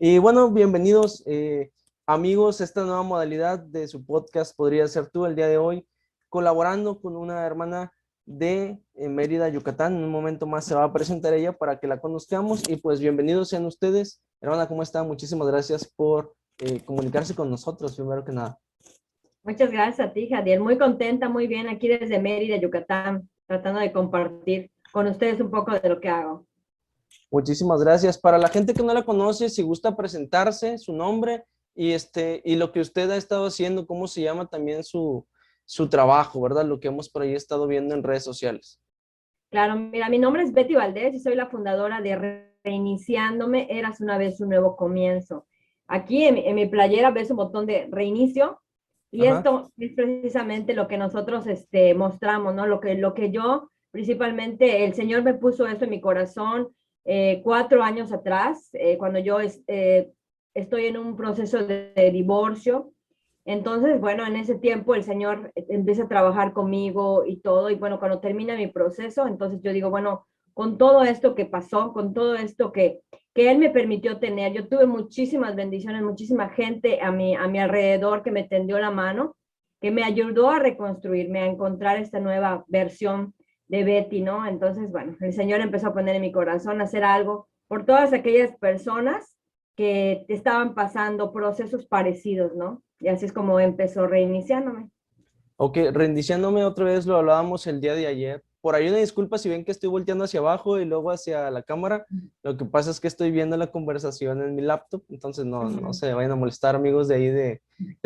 Y bueno, bienvenidos amigos a esta nueva modalidad de su podcast Podría Ser Tú el día de hoy, colaborando con una hermana de Mérida, Yucatán. En un momento más se va a presentar ella para que la conozcamos y pues bienvenidos sean ustedes. Hermana, ¿cómo está? Muchísimas gracias por comunicarse con nosotros, primero que nada. Muchas gracias a ti, Jadiel. Muy contenta, muy bien aquí desde Mérida, Yucatán, tratando de compartir con ustedes un poco de lo que hago. Muchísimas gracias. Para la gente que no la conoce, si gusta presentarse, su nombre y lo que usted ha estado haciendo, cómo se llama también su trabajo, ¿verdad? Lo que hemos por ahí estado viendo en redes sociales. Claro, mira, mi nombre es Betty Valdés y soy la fundadora de Reiniciándome, Eras una vez un nuevo comienzo. Aquí en mi playera ves un botón de reinicio y Ajá. esto es precisamente lo que nosotros mostramos, ¿no? Lo que yo, principalmente, el Señor me puso eso en mi corazón 4 años atrás, cuando yo estoy en un proceso de divorcio. Entonces, bueno, en ese tiempo el Señor empieza a trabajar conmigo y todo, y bueno, cuando termina mi proceso, entonces yo digo, bueno, con todo esto que pasó, con todo esto que Él me permitió tener, yo tuve muchísimas bendiciones, muchísima gente a mi alrededor que me tendió la mano, que me ayudó a reconstruirme, a encontrar esta nueva versión de Betty, ¿no? Entonces, bueno, el Señor empezó a poner en mi corazón hacer algo por todas aquellas personas que estaban pasando procesos parecidos, ¿no? Y así es como empezó reiniciándome. Ok, reiniciándome otra vez, lo hablábamos el día de ayer. Por ahí una disculpa si ven que estoy volteando hacia abajo y luego hacia la cámara. Lo que pasa es que estoy viendo la conversación en mi laptop, entonces no Ujú. se vayan a molestar amigos de ahí de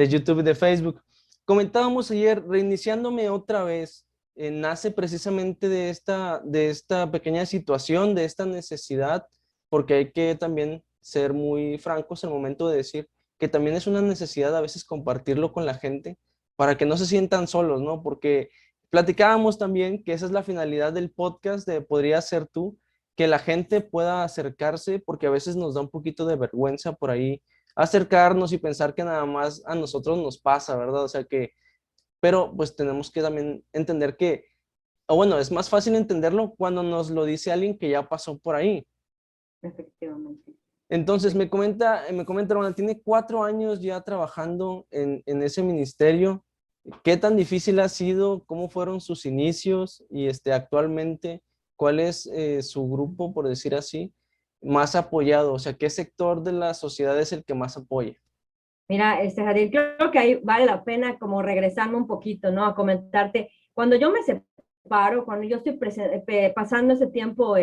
YouTube y de Facebook. Comentábamos ayer, reiniciándome otra vez, nace precisamente de esta pequeña situación, de esta necesidad, porque hay que también ser muy francos al momento de decir que también es una necesidad a veces compartirlo con la gente para que no se sientan solos, ¿no? Porque platicábamos también que esa es la finalidad del podcast de Podría Ser Tú, que la gente pueda acercarse, porque a veces nos da un poquito de vergüenza por ahí acercarnos y pensar que nada más a nosotros nos pasa, ¿verdad? O sea que, pero pues tenemos que también entender que, o bueno, es más fácil entenderlo cuando nos lo dice alguien que ya pasó por ahí. Efectivamente. Entonces Efectivamente. me comenta, hermana, tiene 4 años ya trabajando en ese ministerio. ¿Qué tan difícil ha sido? ¿Cómo fueron sus inicios? Y actualmente, ¿cuál es su grupo, por decir así, más apoyado? O sea, ¿qué sector de la sociedad es el que más apoya? Mira, Jadil, creo que ahí vale la pena como regresarme un poquito, ¿no? A comentarte, cuando yo me separo, cuando yo estoy pasando ese tiempo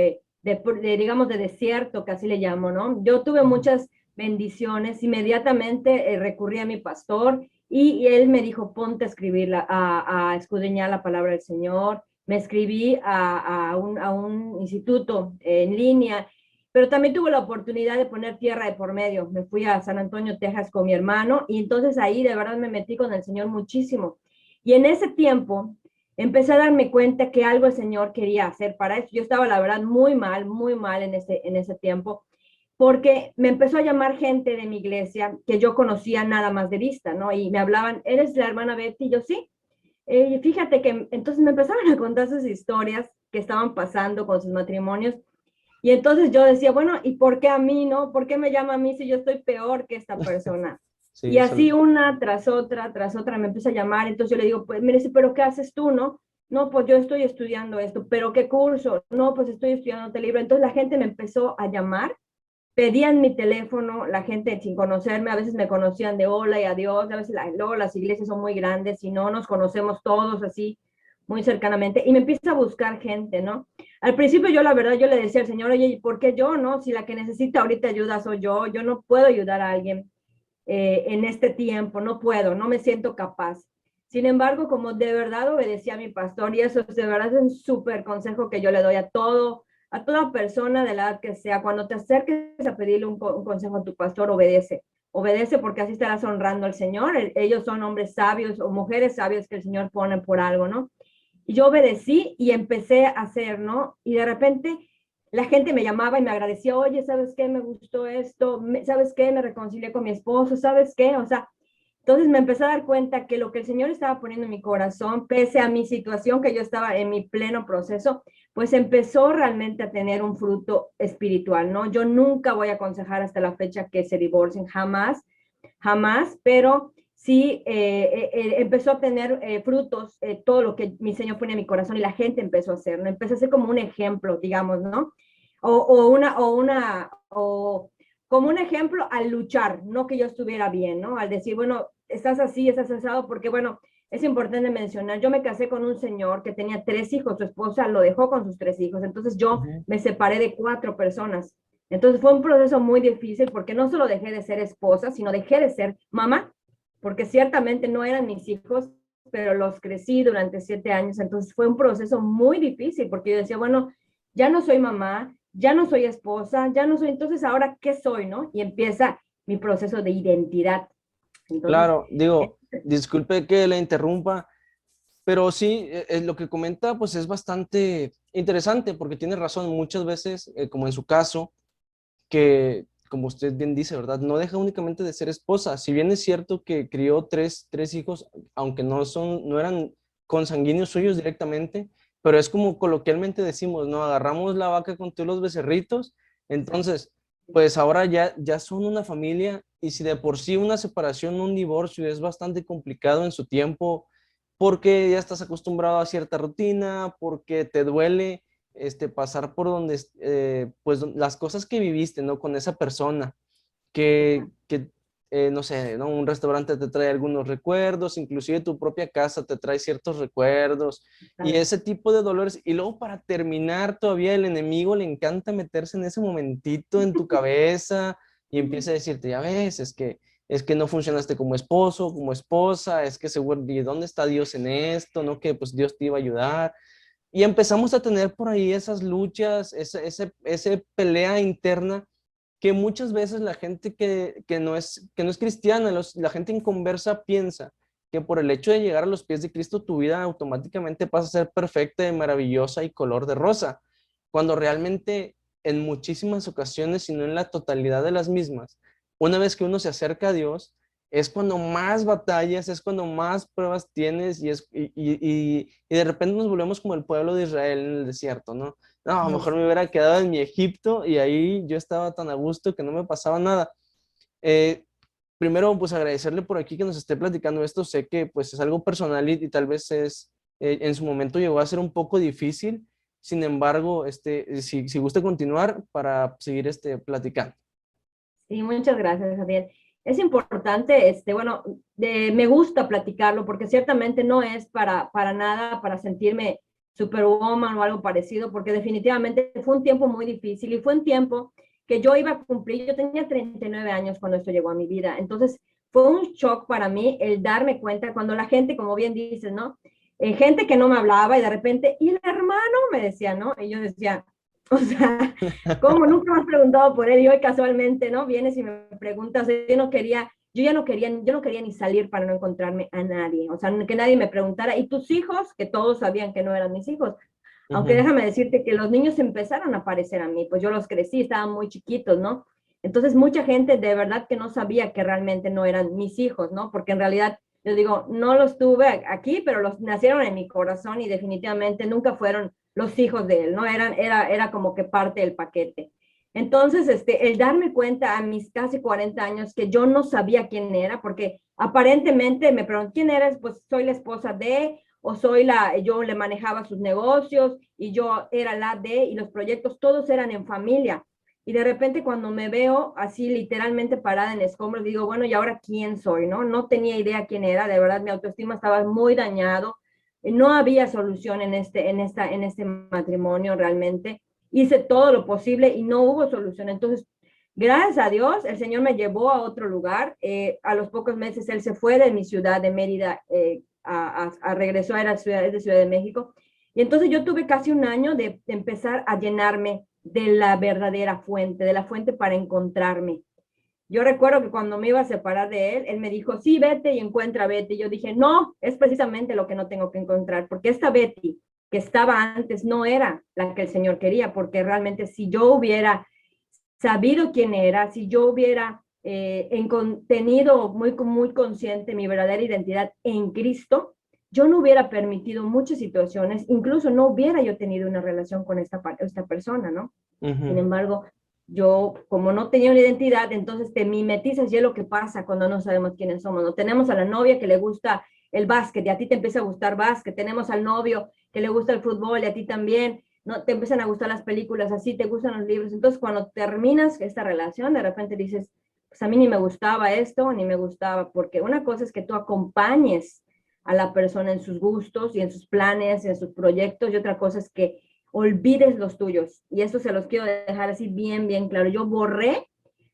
digamos, de desierto, que así le llamo, ¿no? Yo tuve Ujú. muchas bendiciones, inmediatamente recurrí a mi pastor y él me dijo, ponte a escribir, a escudriñar la palabra del Señor. Me escribí a un instituto en línea, pero también tuve la oportunidad de poner tierra de por medio. Me fui a San Antonio, Texas con mi hermano y entonces ahí de verdad me metí con el Señor muchísimo. Y en ese tiempo empecé a darme cuenta que algo el Señor quería hacer para eso. Yo estaba la verdad muy mal en ese tiempo, porque me empezó a llamar gente de mi iglesia que yo conocía nada más de vista, ¿no? Y me hablaban, ¿eres la hermana Betty? Y yo sí. Fíjate que entonces me empezaron a contar sus historias que estaban pasando con sus matrimonios y entonces yo decía, bueno, ¿y por qué a mí, no? ¿Por qué me llama a mí si yo estoy peor que esta persona? Y Sí, así una tras otra me empieza a llamar. Entonces yo le digo, pues mire, sí, pero ¿qué haces tú, no? No, pues yo estoy estudiando esto, pero ¿qué curso? No, pues estoy estudiando este libro. Entonces la gente me empezó a llamar, pedían mi teléfono, la gente sin conocerme, a veces me conocían de hola y adiós, a veces luego las iglesias son muy grandes y no nos conocemos todos así muy cercanamente, y me empieza a buscar gente, ¿no? Al principio yo la verdad, yo le decía al Señor, oye, ¿por qué yo, no? Si la que necesita ahorita ayuda soy yo no puedo ayudar a alguien en este tiempo, no puedo, no me siento capaz. Sin embargo, como de verdad obedecí a mi pastor, y eso de verdad es un súper consejo que yo le doy a toda persona de la edad que sea, cuando te acerques a pedirle un consejo a tu pastor, obedece. Obedece porque así estarás honrando al Señor. Ellos son hombres sabios o mujeres sabias que el Señor pone por algo, ¿no? Y yo obedecí y empecé a hacer, ¿no? Y de repente la gente me llamaba y me agradecía, oye, ¿sabes qué? Me gustó esto, ¿sabes qué? Me reconcilié con mi esposo, ¿sabes qué? O sea, Entonces me empecé a dar cuenta que lo que el Señor estaba poniendo en mi corazón, pese a mi situación, que yo estaba en mi pleno proceso, pues empezó realmente a tener un fruto espiritual, ¿no? Yo nunca voy a aconsejar hasta la fecha que se divorcien, jamás, jamás, pero sí empezó a tener frutos todo lo que mi Señor pone en mi corazón y la gente empezó a hacer, ¿no? Empezó a ser como un ejemplo, digamos, ¿no? O como un ejemplo al luchar, no que yo estuviera bien, ¿no? Al decir, bueno, estás así, estás asado, porque bueno, es importante mencionar, yo me casé con un señor que tenía 3 hijos, su esposa lo dejó con sus 3 hijos, entonces yo Ujú. me separé de 4 personas. Entonces fue un proceso muy difícil porque no solo dejé de ser esposa, sino dejé de ser mamá, porque ciertamente no eran mis hijos, pero los crecí durante 7 años, entonces fue un proceso muy difícil porque yo decía, bueno, ya no soy mamá, ya no soy esposa, ya no soy, entonces ahora, ¿qué soy, no? Y empieza mi proceso de identidad. Entonces, Claro, digo, disculpe que le interrumpa, pero sí, lo que comenta pues es bastante interesante porque tiene razón muchas veces, como en su caso, que como usted bien dice, ¿verdad? No deja únicamente de ser esposa. Si bien es cierto que crió tres hijos, aunque no eran consanguíneos suyos directamente, pero es como coloquialmente decimos, ¿no? Agarramos la vaca con todos los becerritos, entonces, pues ahora ya son una familia y si de por sí una separación, un divorcio es bastante complicado en su tiempo, porque ya estás acostumbrado a cierta rutina, porque te duele pasar por donde, pues las cosas que viviste, ¿no? Con esa persona, no sé, ¿no? Un restaurante te trae algunos recuerdos, inclusive tu propia casa te trae ciertos recuerdos y ese tipo de dolores. Y luego para terminar, todavía el enemigo le encanta meterse en ese momentito en tu cabeza y empieza a decirte, ya ves, es que no funcionaste como esposo, como esposa, es que seguro, ¿y dónde está Dios en esto? ¿No? Que pues Dios te iba a ayudar. Y empezamos a tener por ahí esas luchas, ese pelea interna que muchas veces la gente que no es cristiana, la gente inconversa piensa que por el hecho de llegar a los pies de Cristo tu vida automáticamente pasa a ser perfecta y maravillosa y color de rosa, cuando realmente en muchísimas ocasiones, si no en la totalidad de las mismas, una vez que uno se acerca a Dios, es cuando más batallas, es cuando más pruebas tienes y de repente nos volvemos como el pueblo de Israel en el desierto, ¿no? No, a lo mejor me hubiera quedado en mi Egipto y ahí yo estaba tan a gusto que no me pasaba nada. Eh, Primero, pues agradecerle por aquí que nos esté platicando esto. Sé que pues es algo personal y tal vez en su momento llegó a ser un poco difícil. Sin embargo, si gusta continuar para seguir platicando. sí, muchas gracias, Javier. Es importante, bueno, me gusta platicarlo porque ciertamente no es para nada, para sentirme superwoman o algo parecido, porque definitivamente fue un tiempo muy difícil y fue un tiempo que yo iba a cumplir, yo tenía 39 años cuando esto llegó a mi vida, entonces fue un shock para mí el darme cuenta cuando la gente, como bien dices, ¿no? Gente que no me hablaba y de repente, ¿y el hermano? Me decía, ¿no? Y yo decía, o sea, ¿cómo nunca me has preguntado por él? Y hoy casualmente, ¿no? Vienes y me preguntas, yo no quería ni salir para no encontrarme a nadie, o sea, que nadie me preguntara, ¿y tus hijos? Que todos sabían que no eran mis hijos. Aunque Ujú, déjame decirte que los niños empezaron a aparecer a mí, pues yo los crecí, estaban muy chiquitos, ¿no? Entonces mucha gente de verdad que no sabía que realmente no eran mis hijos, ¿no? Porque en realidad, yo digo, no los tuve aquí, pero los nacieron en mi corazón y definitivamente nunca fueron los hijos de él, ¿no? Era como que parte del paquete. Entonces, el darme cuenta a mis casi 40 años que yo no sabía quién era, porque aparentemente me preguntan, ¿quién eres? Pues soy la esposa de, o yo le manejaba sus negocios y yo era la de, y los proyectos todos eran en familia. Y de repente cuando me veo así literalmente parada en escombros, digo, bueno, ¿y ahora quién soy? ¿No? No tenía idea quién era, de verdad mi autoestima estaba muy dañado, no había solución en este matrimonio realmente. Hice todo lo posible y no hubo solución. Entonces, gracias a Dios, el Señor me llevó a otro lugar. A los pocos meses él se fue de mi ciudad de Mérida, regresó a la ciudad de Ciudad de México. Y entonces yo tuve casi un año de empezar a llenarme de la verdadera fuente, de la fuente para encontrarme. Yo recuerdo que cuando me iba a separar de él, él me dijo, sí, vete y encuentra a Betty. Y yo dije, no, es precisamente lo que no tengo que encontrar, porque esta Betty que estaba antes no era la que el Señor quería, porque realmente si yo hubiera sabido quién era, si yo hubiera tenido muy consciente mi verdadera identidad en Cristo, yo no hubiera permitido muchas situaciones, incluso no hubiera yo tenido una relación con esta persona, ¿no? Sin Ujú. embargo, yo como no tenía una identidad, entonces te mimetizas y es lo que pasa cuando no sabemos quiénes somos, ¿no? Tenemos a la novia que le gusta el básquet y a ti te empieza a gustar básquet, tenemos al novio que le gusta el fútbol y a ti también, no te empiezan a gustar las películas, así te gustan los libros. Entonces, cuando terminas esta relación, de repente dices, pues a mí ni me gustaba esto, ni me gustaba, porque una cosa es que tú acompañes a la persona en sus gustos y en sus planes, en sus proyectos, y otra cosa es que olvides los tuyos. Y eso se los quiero dejar así bien, bien claro. Yo borré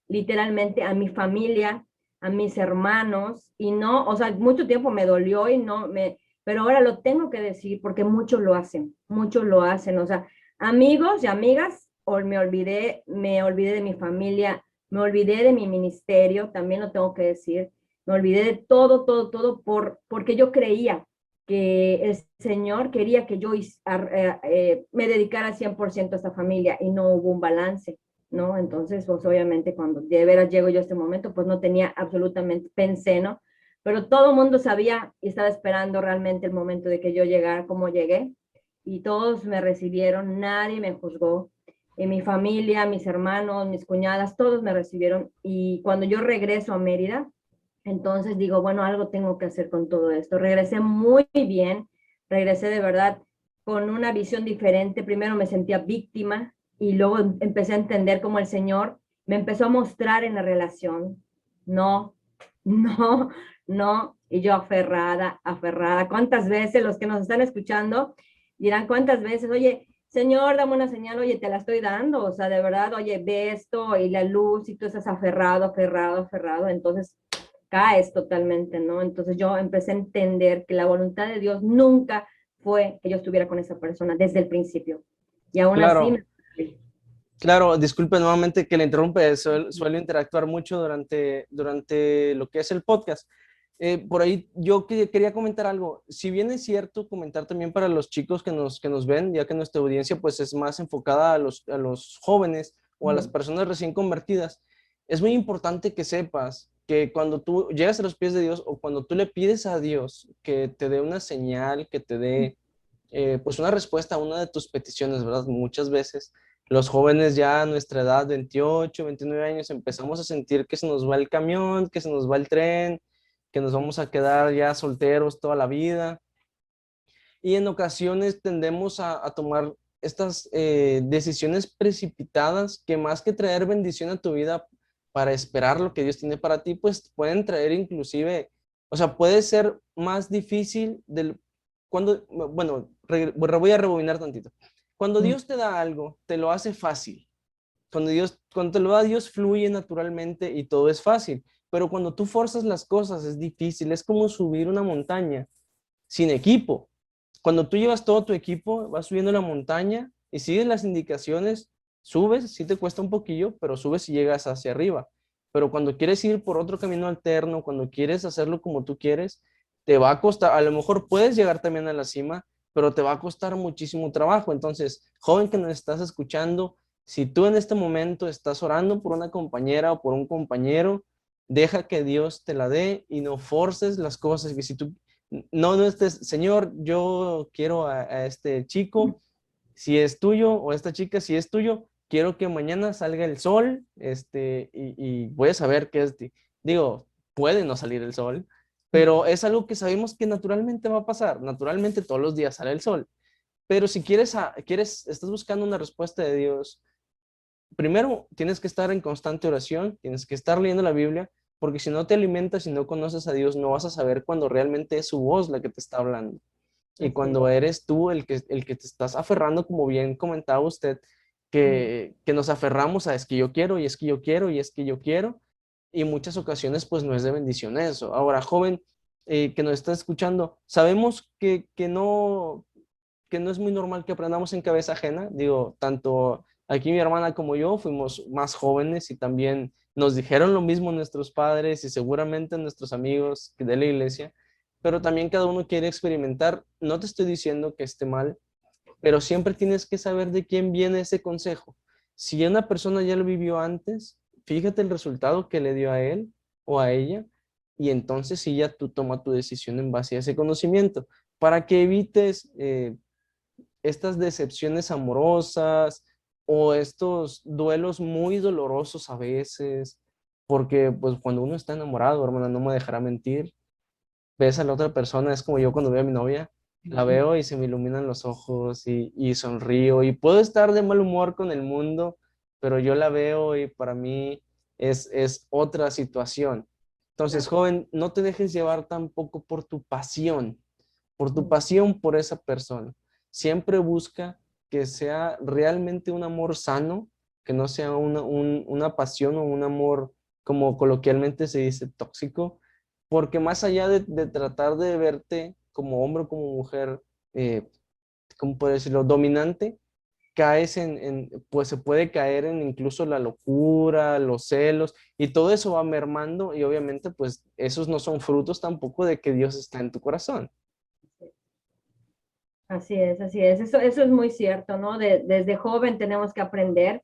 literalmente a mi familia, a mis hermanos, y no, o sea, mucho tiempo me dolió y no me, pero ahora lo tengo que decir porque muchos lo hacen, o sea, amigos y amigas, o me olvidé de mi familia, me olvidé de mi ministerio, también lo tengo que decir, me olvidé de todo porque yo creía que el Señor quería que yo me dedicara 100% a esta familia y no hubo un balance, ¿no? Entonces, pues obviamente cuando de veras llego yo a este momento, pues no tenía absolutamente, pensé, ¿no? Pero todo el mundo sabía y estaba esperando realmente el momento de que yo llegara, como llegué, y todos me recibieron, nadie me juzgó, mi familia, mis hermanos, mis cuñadas, todos me recibieron, y cuando yo regreso a Mérida, entonces digo, bueno, algo tengo que hacer con todo esto. Regresé muy bien, regresé de verdad con una visión diferente. Primero me sentía víctima y luego empecé a entender cómo el Señor me empezó a mostrar en la relación. No, no, no. Y yo aferrada, aferrada. ¿Cuántas veces los que nos están escuchando dirán cuántas veces, oye, Señor, dame una señal, oye, te la estoy dando, o sea, de verdad, oye, ve esto y la luz y tú estás aferrado, aferrado, aferrado, entonces caes totalmente, ¿no? Entonces yo empecé a entender que la voluntad de Dios nunca fue que yo estuviera con esa persona desde el principio. Y aún así, Claro, claro, disculpe nuevamente que le interrumpe, suelo interactuar mucho durante lo que es el podcast. Por ahí yo quería comentar algo. Si bien es cierto, comentar también para los chicos que nos ven, ya que nuestra audiencia pues es más enfocada a los jóvenes o a las personas recién convertidas, es muy importante que sepas que cuando tú llegas a los pies de Dios o cuando tú le pides a Dios que te dé una señal, que te dé pues una respuesta a una de tus peticiones, ¿verdad? Muchas veces los jóvenes ya a nuestra edad, 28, 29 años, empezamos a sentir que se nos va el camión, que se nos va el tren, que nos vamos a quedar ya solteros toda la vida. Y en ocasiones tendemos a tomar estas decisiones precipitadas que más que traer bendición a tu vida para esperar lo que Dios tiene para ti, pues pueden traer inclusive, o sea, puede ser más difícil cuando, bueno, voy a rebobinar tantito. Cuando Dios te da algo, te lo hace fácil. Cuando te lo da Dios, fluye naturalmente y todo es fácil. Pero cuando tú forzas las cosas, es difícil. Es como subir una montaña sin equipo. Cuando tú llevas todo tu equipo, vas subiendo la montaña y sigues las indicaciones, subes, sí te cuesta un poquillo, pero subes y llegas hacia arriba. Pero cuando quieres ir por otro camino alterno, cuando quieres hacerlo como tú quieres, te va a costar, a lo mejor puedes llegar también a la cima, pero te va a costar muchísimo trabajo. Entonces, joven que nos estás escuchando, si tú en este momento estás orando por una compañera o por un compañero, deja que Dios te la dé y no forces las cosas. Que si tú no estés, Señor, yo quiero a este chico, si es tuyo, o esta chica, si es tuyo, quiero que mañana salga el sol, y voy a saber qué es, digo, puede no salir el sol, pero es algo que sabemos que naturalmente va a pasar, naturalmente todos los días sale el sol, pero si estás buscando una respuesta de Dios, primero tienes que estar en constante oración, tienes que estar leyendo la Biblia, porque si no te alimentas y no conoces a Dios, no vas a saber cuando realmente es su voz la que te está hablando. Y así es. cuando eres tú el que te estás aferrando, como bien comentaba usted, que nos aferramos a es que yo quiero, y es que yo quiero, y es que yo quiero, y en muchas ocasiones pues no es de bendición eso. Ahora, joven que nos está escuchando, sabemos que no es muy normal que aprendamos en cabeza ajena. Digo, tanto aquí mi hermana como yo fuimos más jóvenes y también nos dijeron lo mismo nuestros padres y seguramente nuestros amigos de la iglesia, pero también cada uno quiere experimentar. No te estoy diciendo que esté mal, pero siempre tienes que saber de quién viene ese consejo. Si una persona ya lo vivió antes, fíjate el resultado que le dio a él o a ella, y entonces sí ya tú toma tu decisión en base a ese conocimiento, para que evites estas decepciones amorosas o estos duelos muy dolorosos a veces, porque pues cuando uno está enamorado, hermana, no me dejará mentir, ves a la otra persona, es como yo cuando veo a mi novia, la veo y se me iluminan los ojos y sonrío y puedo estar de mal humor con el mundo, pero yo la veo y para mí es otra situación. Entonces, joven, no te dejes llevar tampoco por tu pasión por esa persona. Siempre busca que sea realmente un amor sano, que no sea una pasión o un amor, como coloquialmente se dice, tóxico, porque más allá de tratar de verte como hombre o como mujer, ¿cómo puedo decirlo?, dominante, caes pues se puede caer en incluso la locura, los celos, y todo eso va mermando, y obviamente pues esos no son frutos tampoco de que Dios está en tu corazón. Así es, así es. Eso es muy cierto, ¿no? Desde joven tenemos que aprender,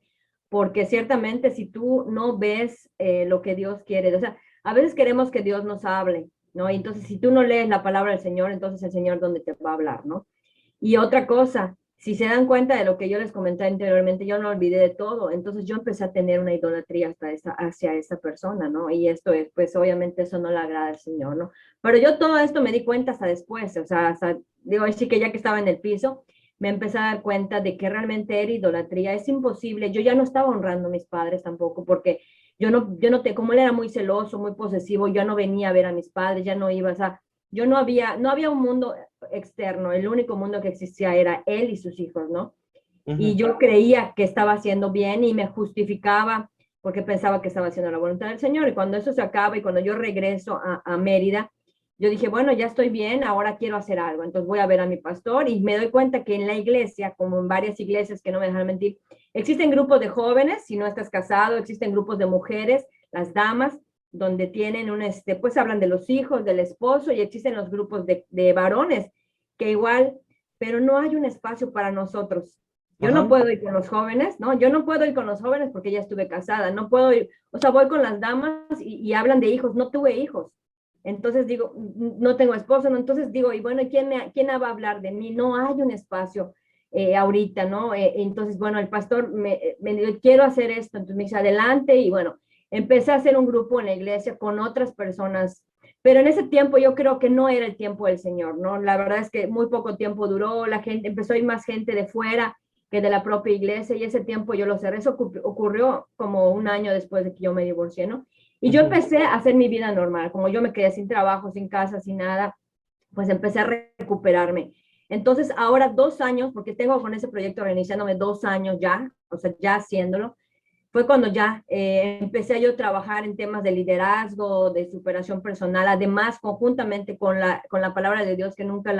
porque ciertamente si tú no ves lo que Dios quiere, o sea, a veces queremos que Dios nos hable, ¿no? Y entonces si tú no lees la palabra del Señor, entonces el Señor, ¿dónde te va a hablar, ¿no? Y otra cosa, si se dan cuenta de lo que yo les comenté anteriormente, yo no olvidé de todo, entonces yo empecé a tener una idolatría hacia esa persona, ¿no? Y esto es, pues obviamente eso no le agrada al Señor, ¿no? Pero yo todo esto me di cuenta hasta después, o sea, hasta, digo, sí que ya que estaba en el piso, me empecé a dar cuenta de que realmente era idolatría, es imposible, yo ya no estaba honrando a mis padres tampoco, porque como él era muy celoso, muy posesivo, yo no venía a ver a mis padres, ya no iba, o sea, yo no había un mundo externo, el único mundo que existía era él y sus hijos, ¿no? Y Ujú. yo creía que estaba haciendo bien y me justificaba porque pensaba que estaba haciendo la voluntad del Señor. Y cuando eso se acaba y cuando yo regreso a Mérida, yo dije, bueno, ya estoy bien, ahora quiero hacer algo. Entonces voy a ver a mi pastor y me doy cuenta que en la iglesia, como en varias iglesias que no me dejan mentir, existen grupos de jóvenes, si no estás casado, existen grupos de mujeres, las damas, donde tienen pues hablan de los hijos, del esposo, y existen los grupos de varones, que igual, pero no hay un espacio para nosotros. Yo no Ajá. puedo ir con los jóvenes, ¿no? Yo no puedo ir con los jóvenes porque ya estuve casada, no puedo ir, o sea, voy con las damas y hablan de hijos, no tuve hijos. Entonces digo, no tengo esposo, ¿no? Entonces digo, y bueno, ¿quién va a hablar de mí? No hay un espacio ahorita, ¿no? Entonces, bueno, el pastor me dijo, quiero hacer esto, entonces me dice, adelante, y bueno, empecé a hacer un grupo en la iglesia con otras personas, pero en ese tiempo yo creo que no era el tiempo del Señor, ¿no? La verdad es que muy poco tiempo duró, la gente, empezó a ir más gente de fuera que de la propia iglesia, y ese tiempo yo lo cerré, eso ocurrió como un año después de que yo me divorcié, ¿no? Y yo Ujú. empecé a hacer mi vida normal, como yo me quedé sin trabajo, sin casa, sin nada, pues empecé a recuperarme. Entonces, ahora 2 años, porque tengo con ese proyecto reiniciándome 2 años ya, o sea, ya haciéndolo, fue cuando ya empecé yo a trabajar en temas de liderazgo, de superación personal, además conjuntamente con la palabra de Dios que nunca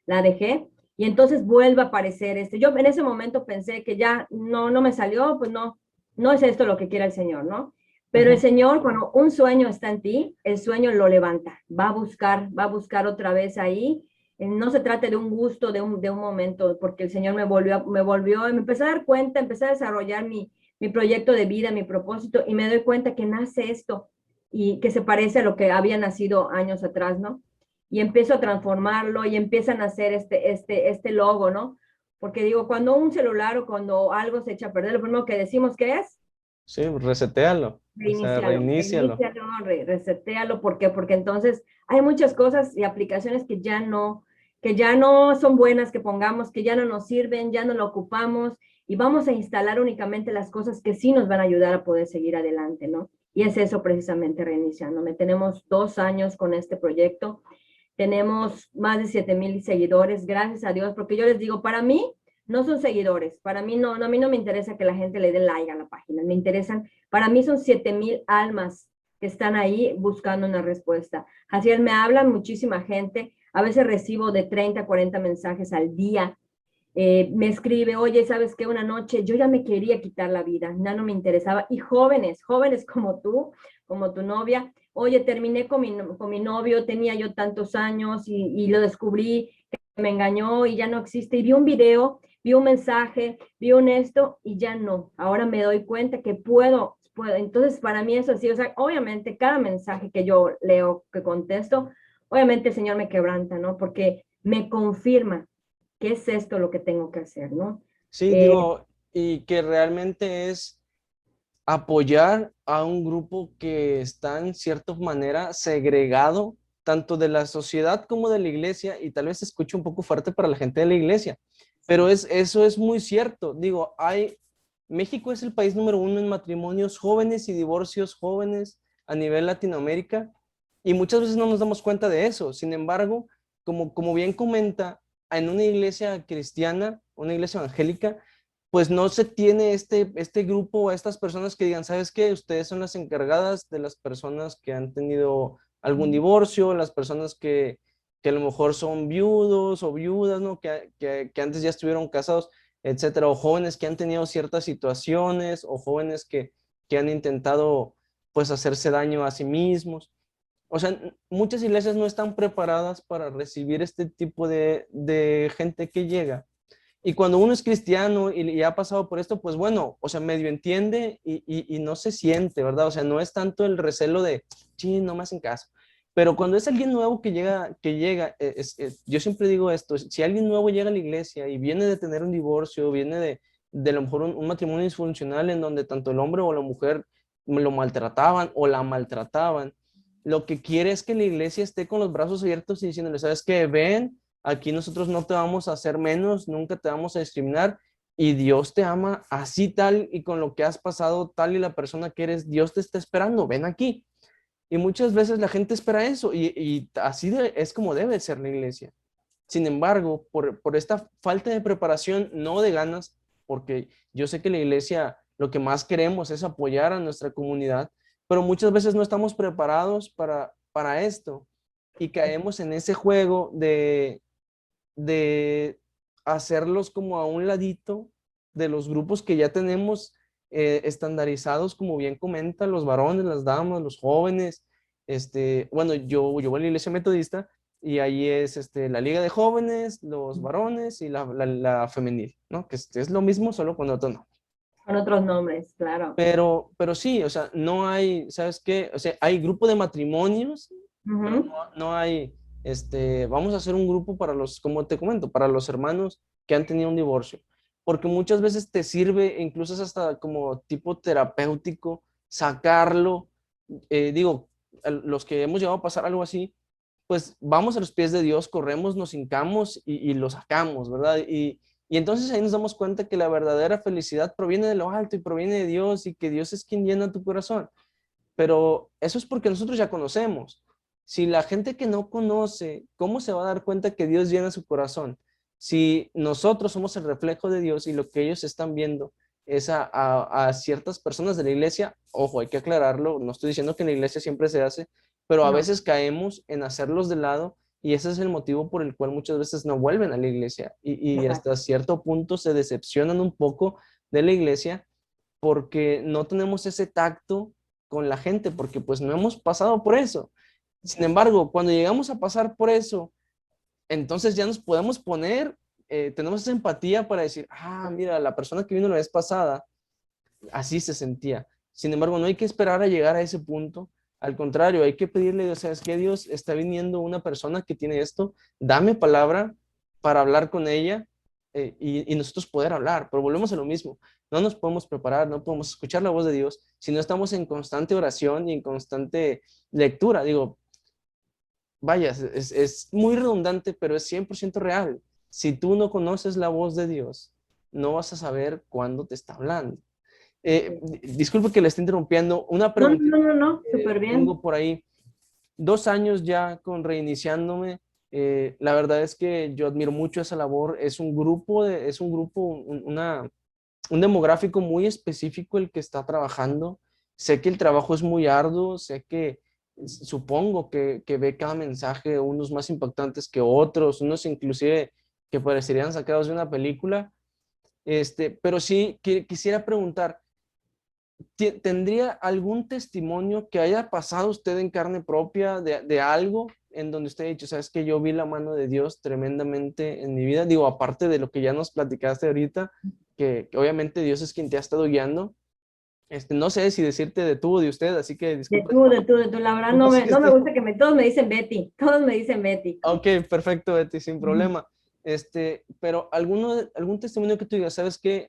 la dejé. Y entonces vuelve a aparecer Yo en ese momento pensé que ya no me salió, pues no es esto lo que quiere el Señor, ¿no? Pero el Ujú. Señor, cuando un sueño está en ti, el sueño lo levanta, va a buscar otra vez ahí. No se trata de un gusto, de un momento, porque el Señor me volvió, y me empecé a dar cuenta, empecé a desarrollar mi proyecto de vida, mi propósito, y me doy cuenta que nace esto y que se parece a lo que había nacido años atrás, ¿no? Y empiezo a transformarlo y empiezan a hacer este logo, ¿no? Porque digo, cuando un celular o cuando algo se echa a perder, lo primero que decimos que es Sí, resetéalo, o sea, reinícialo. reinícialo, resetéalo. ¿Por qué? Porque entonces hay muchas cosas y aplicaciones que ya no son buenas que pongamos, que ya no nos sirven, ya no lo ocupamos, y vamos a instalar únicamente las cosas que sí nos van a ayudar a poder seguir adelante, ¿no? Y es eso precisamente, reiniciándome. Tenemos 2 años con este proyecto, tenemos más de 7,000 seguidores, gracias a Dios, porque yo les digo, para mí no son seguidores, para mí no, a mí no me interesa que la gente le dé like a la página, me interesan, para mí son 7,000 almas que están ahí buscando una respuesta. Así es, me hablan muchísima gente, a veces recibo de 30 a 40 mensajes al día. Me escribe, oye, ¿sabes qué? Una noche yo ya me quería quitar la vida, ya no me interesaba. Y jóvenes como tú, como tu novia, oye, terminé con mi novio, tenía yo tantos años y lo descubrí, que me engañó y ya no existe. Y vi un video, vi un mensaje, vi un esto y ya no. Ahora me doy cuenta que puedo puedo. Entonces, para mí eso sí, o sea, obviamente cada mensaje que yo leo, que contesto, obviamente el Señor me quebranta, ¿no? Porque me confirma que es esto lo que tengo que hacer, ¿no? Sí, Eh, digo, y que realmente es apoyar a un grupo que está en cierta manera segregado, tanto de la sociedad como de la iglesia, y tal vez se escuche un poco fuerte para la gente de la iglesia, pero eso es muy cierto. Digo, México es el país número uno en matrimonios jóvenes y divorcios jóvenes a nivel Latinoamérica, y muchas veces no nos damos cuenta de eso. Sin embargo, como bien comenta, en una iglesia cristiana, una iglesia evangélica, pues no se tiene este grupo, estas personas que digan, ¿sabes qué? Ustedes son las encargadas de las personas que han tenido algún divorcio, las personas que a lo mejor son viudos o viudas, ¿no? Que antes ya estuvieron casados, etcétera, o jóvenes que han tenido ciertas situaciones, o jóvenes que han intentado, pues, hacerse daño a sí mismos. O sea, muchas iglesias no están preparadas para recibir este tipo de gente que llega. Y cuando uno es cristiano y ha pasado por esto, pues bueno, o sea, medio entiende y no se siente, ¿verdad? O sea, no es tanto el recelo de, sí, no me hacen caso. Pero cuando es alguien nuevo yo siempre digo esto, si alguien nuevo llega a la iglesia y viene de tener un divorcio, viene de a lo mejor un matrimonio disfuncional en donde tanto el hombre o la mujer lo maltrataban o la maltrataban, lo que quiere es que la iglesia esté con los brazos abiertos y diciéndole, ¿sabes qué? Ven, aquí nosotros no te vamos a hacer menos, nunca te vamos a discriminar y Dios te ama así tal y con lo que has pasado tal y la persona que eres, Dios te está esperando, ven aquí. Y muchas veces la gente espera eso y así es como debe ser la iglesia. Sin embargo, por esta falta de preparación, no de ganas, porque yo sé que la iglesia lo que más queremos es apoyar a nuestra comunidad, pero muchas veces no estamos preparados para esto y caemos en ese juego de hacerlos como a un ladito de los grupos que ya tenemos estandarizados, como bien comenta, los varones, las damas, los jóvenes. Bueno, yo voy a la iglesia metodista y ahí es la liga de jóvenes, los varones y la femenil, ¿no? Que es lo mismo, solo con otro nombre. con otros nombres, claro. Pero sí, o sea, no hay, ¿sabes qué? O sea, hay grupo de matrimonios, pero Ujú. no hay, vamos a hacer un grupo para los, como te comento, para los hermanos que han tenido un divorcio, porque muchas veces te sirve, incluso es hasta como tipo terapéutico, sacarlo, digo, los que hemos llegado a pasar algo así, pues vamos a los pies de Dios, corremos, nos hincamos y lo sacamos, ¿verdad? Y entonces ahí nos damos cuenta que la verdadera felicidad proviene de lo alto y proviene de Dios y que Dios es quien llena tu corazón. Pero eso es porque nosotros ya conocemos. Si la gente que no conoce, ¿cómo se va a dar cuenta que Dios llena su corazón? Si nosotros somos el reflejo de Dios y lo que ellos están viendo es a ciertas personas de la iglesia, ojo, hay que aclararlo, no estoy diciendo que en la iglesia siempre se hace, pero a No, veces caemos en hacerlos de lado y ese es el motivo por el cual muchas veces no vuelven a la iglesia y exacto. hasta cierto punto se decepcionan un poco de la iglesia porque no tenemos ese tacto con la gente, porque pues no hemos pasado por eso. Sin embargo, cuando llegamos a pasar por eso, entonces ya nos podemos poner, tenemos esa empatía para decir, ah, mira, la persona que vino la vez pasada, así se sentía. Sin embargo, no hay que esperar a llegar a ese punto. Al contrario, hay que pedirle a Dios, ¿sabes qué? Dios, está viniendo una persona que tiene esto, dame palabra para hablar con ella y nosotros poder hablar. Pero volvemos a lo mismo, no nos podemos preparar, no podemos escuchar la voz de Dios si no estamos en constante oración y en constante lectura. Digo, vaya, es muy redundante, pero es 100% real. Si tú no conoces la voz de Dios, no vas a saber cuándo te está hablando. Sí. Disculpe que le esté interrumpiendo. Una No, no, preguntita no, no, no, que súper bien. tengo por ahí. 2 años ya con reiniciándome. La verdad es que yo admiro mucho esa labor. Es un grupo, un demográfico muy específico el que está trabajando. Sé que el trabajo es muy arduo, sé que supongo que ve cada mensaje, unos más impactantes que otros, unos inclusive que parecerían sacados de una película. Pero sí quisiera preguntar, ¿tendría algún testimonio que haya pasado usted en carne propia de algo en donde usted ha dicho, sabes que yo vi la mano de Dios tremendamente en mi vida? Digo, aparte de lo que ya nos platicaste ahorita, que obviamente Dios es quien te ha estado guiando, No sé si decirte de tú o de usted, así que De disculpa. tú, de tú, de tú. La verdad Disculpa si no me estoy... gusta todos me dicen Betty, todos me dicen Betty. Ok, perfecto, Betty, sin Ujú. problema. Pero algún testimonio que tú digas, ¿sabes qué?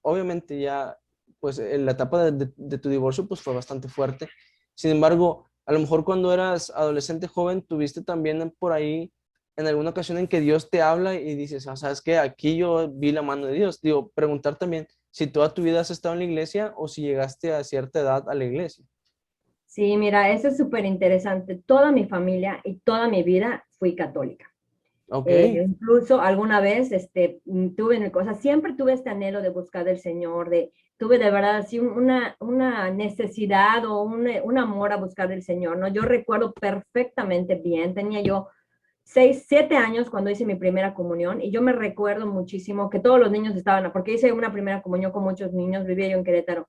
Obviamente ya, pues en la etapa de tu divorcio, pues fue bastante fuerte. Sin embargo, a lo mejor cuando eras adolescente joven, tuviste también por ahí en alguna ocasión en que Dios te habla y dices, ah, ¿sabes qué? Aquí yo vi la mano de Dios. Digo, preguntar también si toda tu vida has estado en la iglesia o si llegaste a cierta edad a la iglesia. Sí, mira, eso es súper interesante. Toda mi familia y toda mi vida fui católica. Ok, Incluso alguna vez tuve, o sea, siempre tuve este anhelo de buscar del Señor, tuve de verdad así una necesidad o un amor a buscar del Señor, ¿no? Yo recuerdo perfectamente bien, tenía yo 6, 7 años cuando hice mi primera comunión y yo me recuerdo muchísimo que todos los niños estaban, porque hice una primera comunión con muchos niños, vivía yo en Querétaro.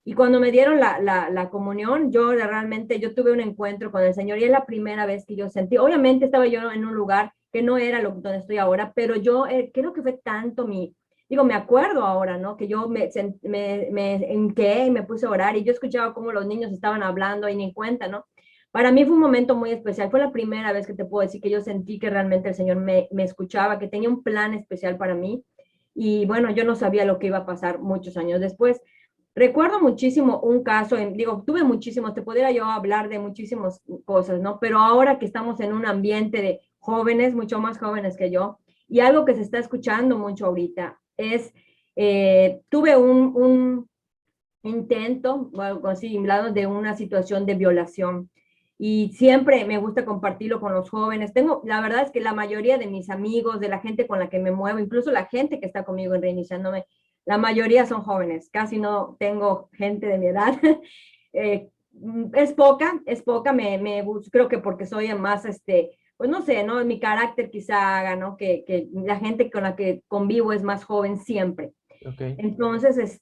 Y cuando me dieron la comunión, yo realmente, yo tuve un encuentro con el Señor y es la primera vez que yo sentí, obviamente estaba yo en un lugar que no era donde estoy ahora, pero yo creo que fue tanto digo, me acuerdo ahora, ¿no? Que yo me hinqué y me puse a orar y yo escuchaba cómo los niños estaban hablando y ni en cuenta, ¿no? Para mí fue un momento muy especial, fue la primera vez que te puedo decir que yo sentí que realmente el Señor me escuchaba, que tenía un plan especial para mí y bueno, yo no sabía lo que iba a pasar muchos años después. Recuerdo muchísimo un caso, digo, tuve muchísimos, te podría yo hablar de muchísimas cosas, ¿no? Pero ahora que estamos en un ambiente de jóvenes, mucho más jóvenes que yo, y algo que se está escuchando mucho ahorita es, tuve un intento, o algo así, hablando de una situación de violación. Y siempre me gusta compartirlo con los jóvenes. La verdad es que la mayoría de mis amigos, de la gente con la que me muevo, incluso la gente que está conmigo en Reiniciándome, la mayoría son jóvenes. Casi no tengo gente de mi edad. eh, es poca, creo que porque soy más, pues no sé, ¿no? Mi carácter quizá haga, ¿no? Que la gente con la que convivo es más joven siempre. ok. Entonces,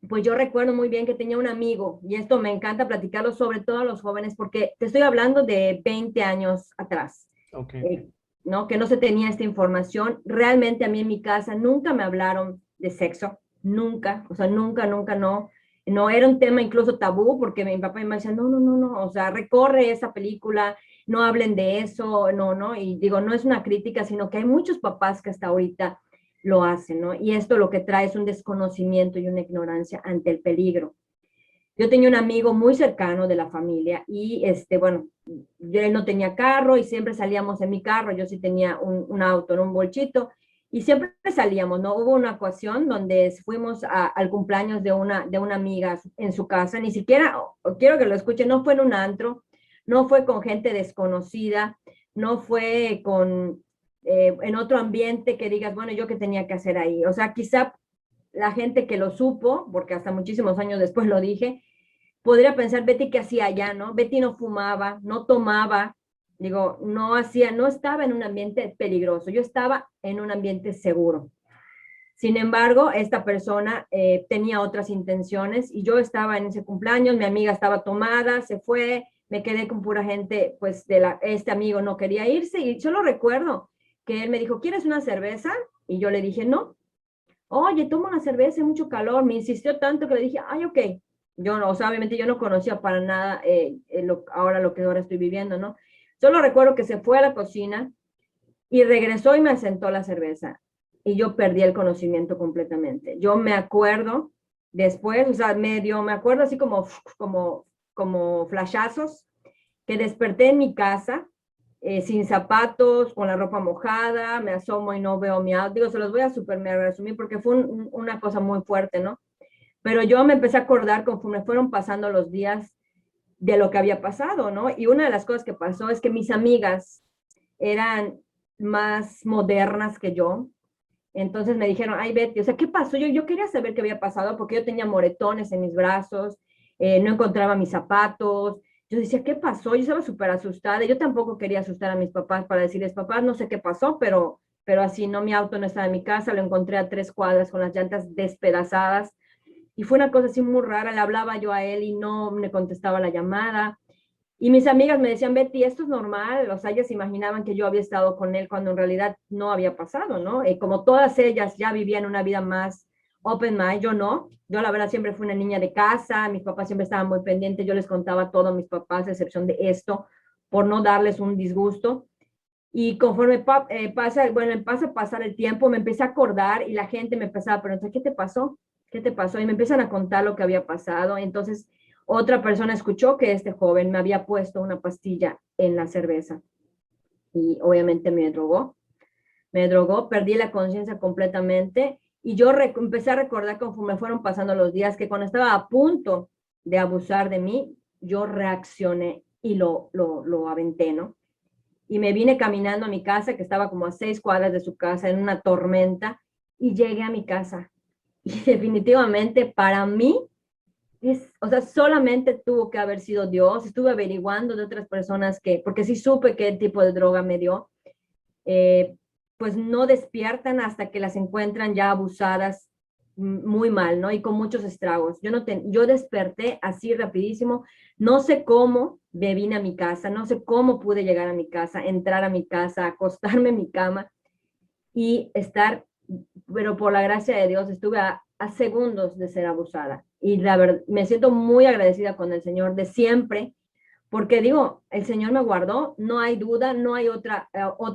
pues yo recuerdo muy bien que tenía un amigo, y esto me encanta platicarlo sobre todo a los jóvenes, porque te estoy hablando de 20 años atrás, Ok, eh, ¿no? Que no se tenía esta información. Realmente a mí en mi casa nunca me hablaron de sexo, nunca, o sea, nunca, nunca, no. No era un tema incluso tabú, porque mi papá y mi mamá decían, no, no, no, no, o sea, recorre esa película, no hablen de eso, no, no, y digo, no es una crítica, sino que hay muchos papás que hasta ahorita lo hacen, ¿no? Y esto lo que trae es un desconocimiento y una ignorancia ante el peligro. Yo tenía un amigo muy cercano de la familia y, bueno, él no tenía carro y siempre salíamos en mi carro, yo sí tenía un auto, en un bolchito, y siempre salíamos, ¿no? Hubo una ocasión donde fuimos al cumpleaños de una amiga en su casa, ni siquiera, quiero que lo escuchen, no fue en un antro, no fue con gente desconocida, no fue en otro ambiente que digas, bueno, yo qué tenía que hacer ahí. O sea, quizá la gente que lo supo, porque hasta muchísimos años después lo dije, podría pensar, Betty, ¿qué hacía allá, no? Betty no fumaba, no tomaba, digo, no estaba en un ambiente peligroso, yo estaba en un ambiente seguro. Sin embargo, esta persona tenía otras intenciones y yo estaba en ese cumpleaños, mi amiga estaba tomada, se fue, me quedé con pura gente, pues este amigo no quería irse y yo lo recuerdo que él me dijo, ¿quieres una cerveza? Y yo le dije, no. Oye, toma una cerveza, hay mucho calor. Me insistió tanto que le dije, ay, ok. Yo no, o sea, obviamente yo no conocía para nada ahora lo que ahora estoy viviendo, ¿no? Solo recuerdo que se fue a la cocina y regresó y me asentó la cerveza. Y yo perdí el conocimiento completamente. Yo me acuerdo después, o sea, me acuerdo así como flashazos, que desperté en mi casa sin zapatos, con la ropa mojada, me asomo y no veo mi auto. Digo, se los voy a super mega resumir porque fue una cosa muy fuerte, ¿no? Pero yo me empecé a acordar conforme fueron pasando los días de lo que había pasado, ¿no? Y una de las cosas que pasó es que mis amigas eran más modernas que yo. Entonces me dijeron, ay Betty, o sea, ¿qué pasó? Yo quería saber qué había pasado porque yo tenía moretones en mis brazos, no encontraba mis zapatos. Yo decía, ¿qué pasó? Yo estaba súper asustada. Yo tampoco quería asustar a mis papás para decirles, papás, no sé qué pasó, pero así, no, mi auto no estaba en mi casa, lo encontré a 3 cuadras con las llantas despedazadas. Y fue una cosa así muy rara, le hablaba yo a él y no me contestaba la llamada. Y mis amigas me decían, Betty, esto es normal, o sea, ellas imaginaban que yo había estado con él cuando en realidad no había pasado, ¿no? Como todas ellas ya vivían una vida más open mind, yo no. Yo la verdad siempre fui una niña de casa, mis papás siempre estaban muy pendientes, yo les contaba todo a mis papás, a excepción de esto, por no darles un disgusto. Y conforme pasa, bueno, pasa a pasar el tiempo, me empecé a acordar y la gente me empezaba a preguntar, ¿qué te pasó? ¿Qué te pasó? Y me empiezan a contar lo que había pasado. Entonces, otra persona escuchó que este joven me había puesto una pastilla en la cerveza y obviamente me drogó, perdí la conciencia completamente y yo empecé a recordar conforme fueron pasando los días que cuando estaba a punto de abusar de mí, yo reaccioné y lo aventé, ¿no? Y me vine caminando a mi casa, que estaba como a 6 cuadras de su casa, en una tormenta, y llegué a mi casa. Y definitivamente para mí, o sea, solamente tuvo que haber sido Dios. Estuve averiguando de otras personas que, porque sí supe qué tipo de droga me dio, eh, pues no despiertan hasta que las encuentran ya abusadas muy mal, ¿no? Y con muchos estragos. Yo desperté así rapidísimo, no sé cómo me vine a mi casa, no sé cómo pude llegar a mi casa, entrar a mi casa, acostarme en mi cama y estar, pero por la gracia de Dios estuve a segundos de ser abusada. Y la verdad, me siento muy agradecida con el Señor de siempre, porque digo, el Señor me guardó, no hay duda, no hay otra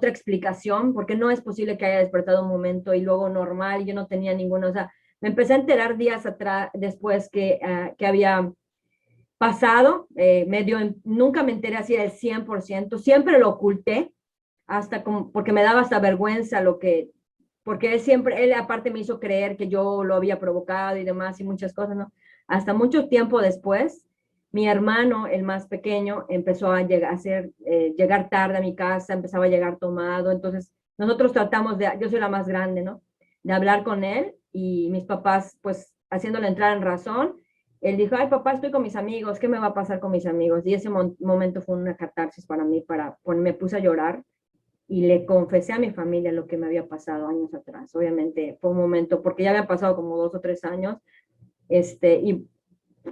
explicación, porque no es posible que haya despertado un momento y luego normal, y yo no tenía ninguno, o sea, me empecé a enterar días atrás, después que había pasado, nunca me enteré así del 100%, siempre lo oculté, hasta como, porque me daba hasta vergüenza porque él aparte me hizo creer que yo lo había provocado y demás y muchas cosas, ¿no? Hasta mucho tiempo después, mi hermano, el más pequeño, empezó llegar tarde a mi casa, empezaba a llegar tomado, entonces nosotros yo soy la más grande, ¿no? De hablar con él y mis papás, pues, haciéndole entrar en razón, él dijo, ay, papá, estoy con mis amigos, ¿qué me va a pasar con mis amigos? Y ese momento fue una catarsis para mí, me puse a llorar y le confesé a mi familia lo que me había pasado años atrás. Obviamente fue un momento, porque ya habían pasado como 2 o 3 años, y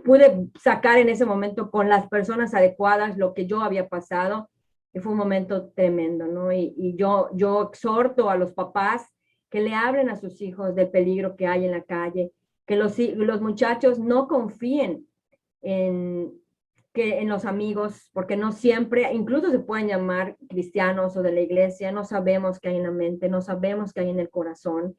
pude sacar en ese momento con las personas adecuadas lo que yo había pasado, y fue un momento tremendo, ¿no? Y yo exhorto a los papás que le hablen a sus hijos del peligro que hay en la calle, que los muchachos no confíen en, en los amigos, porque no siempre, incluso se pueden llamar cristianos o de la iglesia, no sabemos qué hay en la mente, no sabemos qué hay en el corazón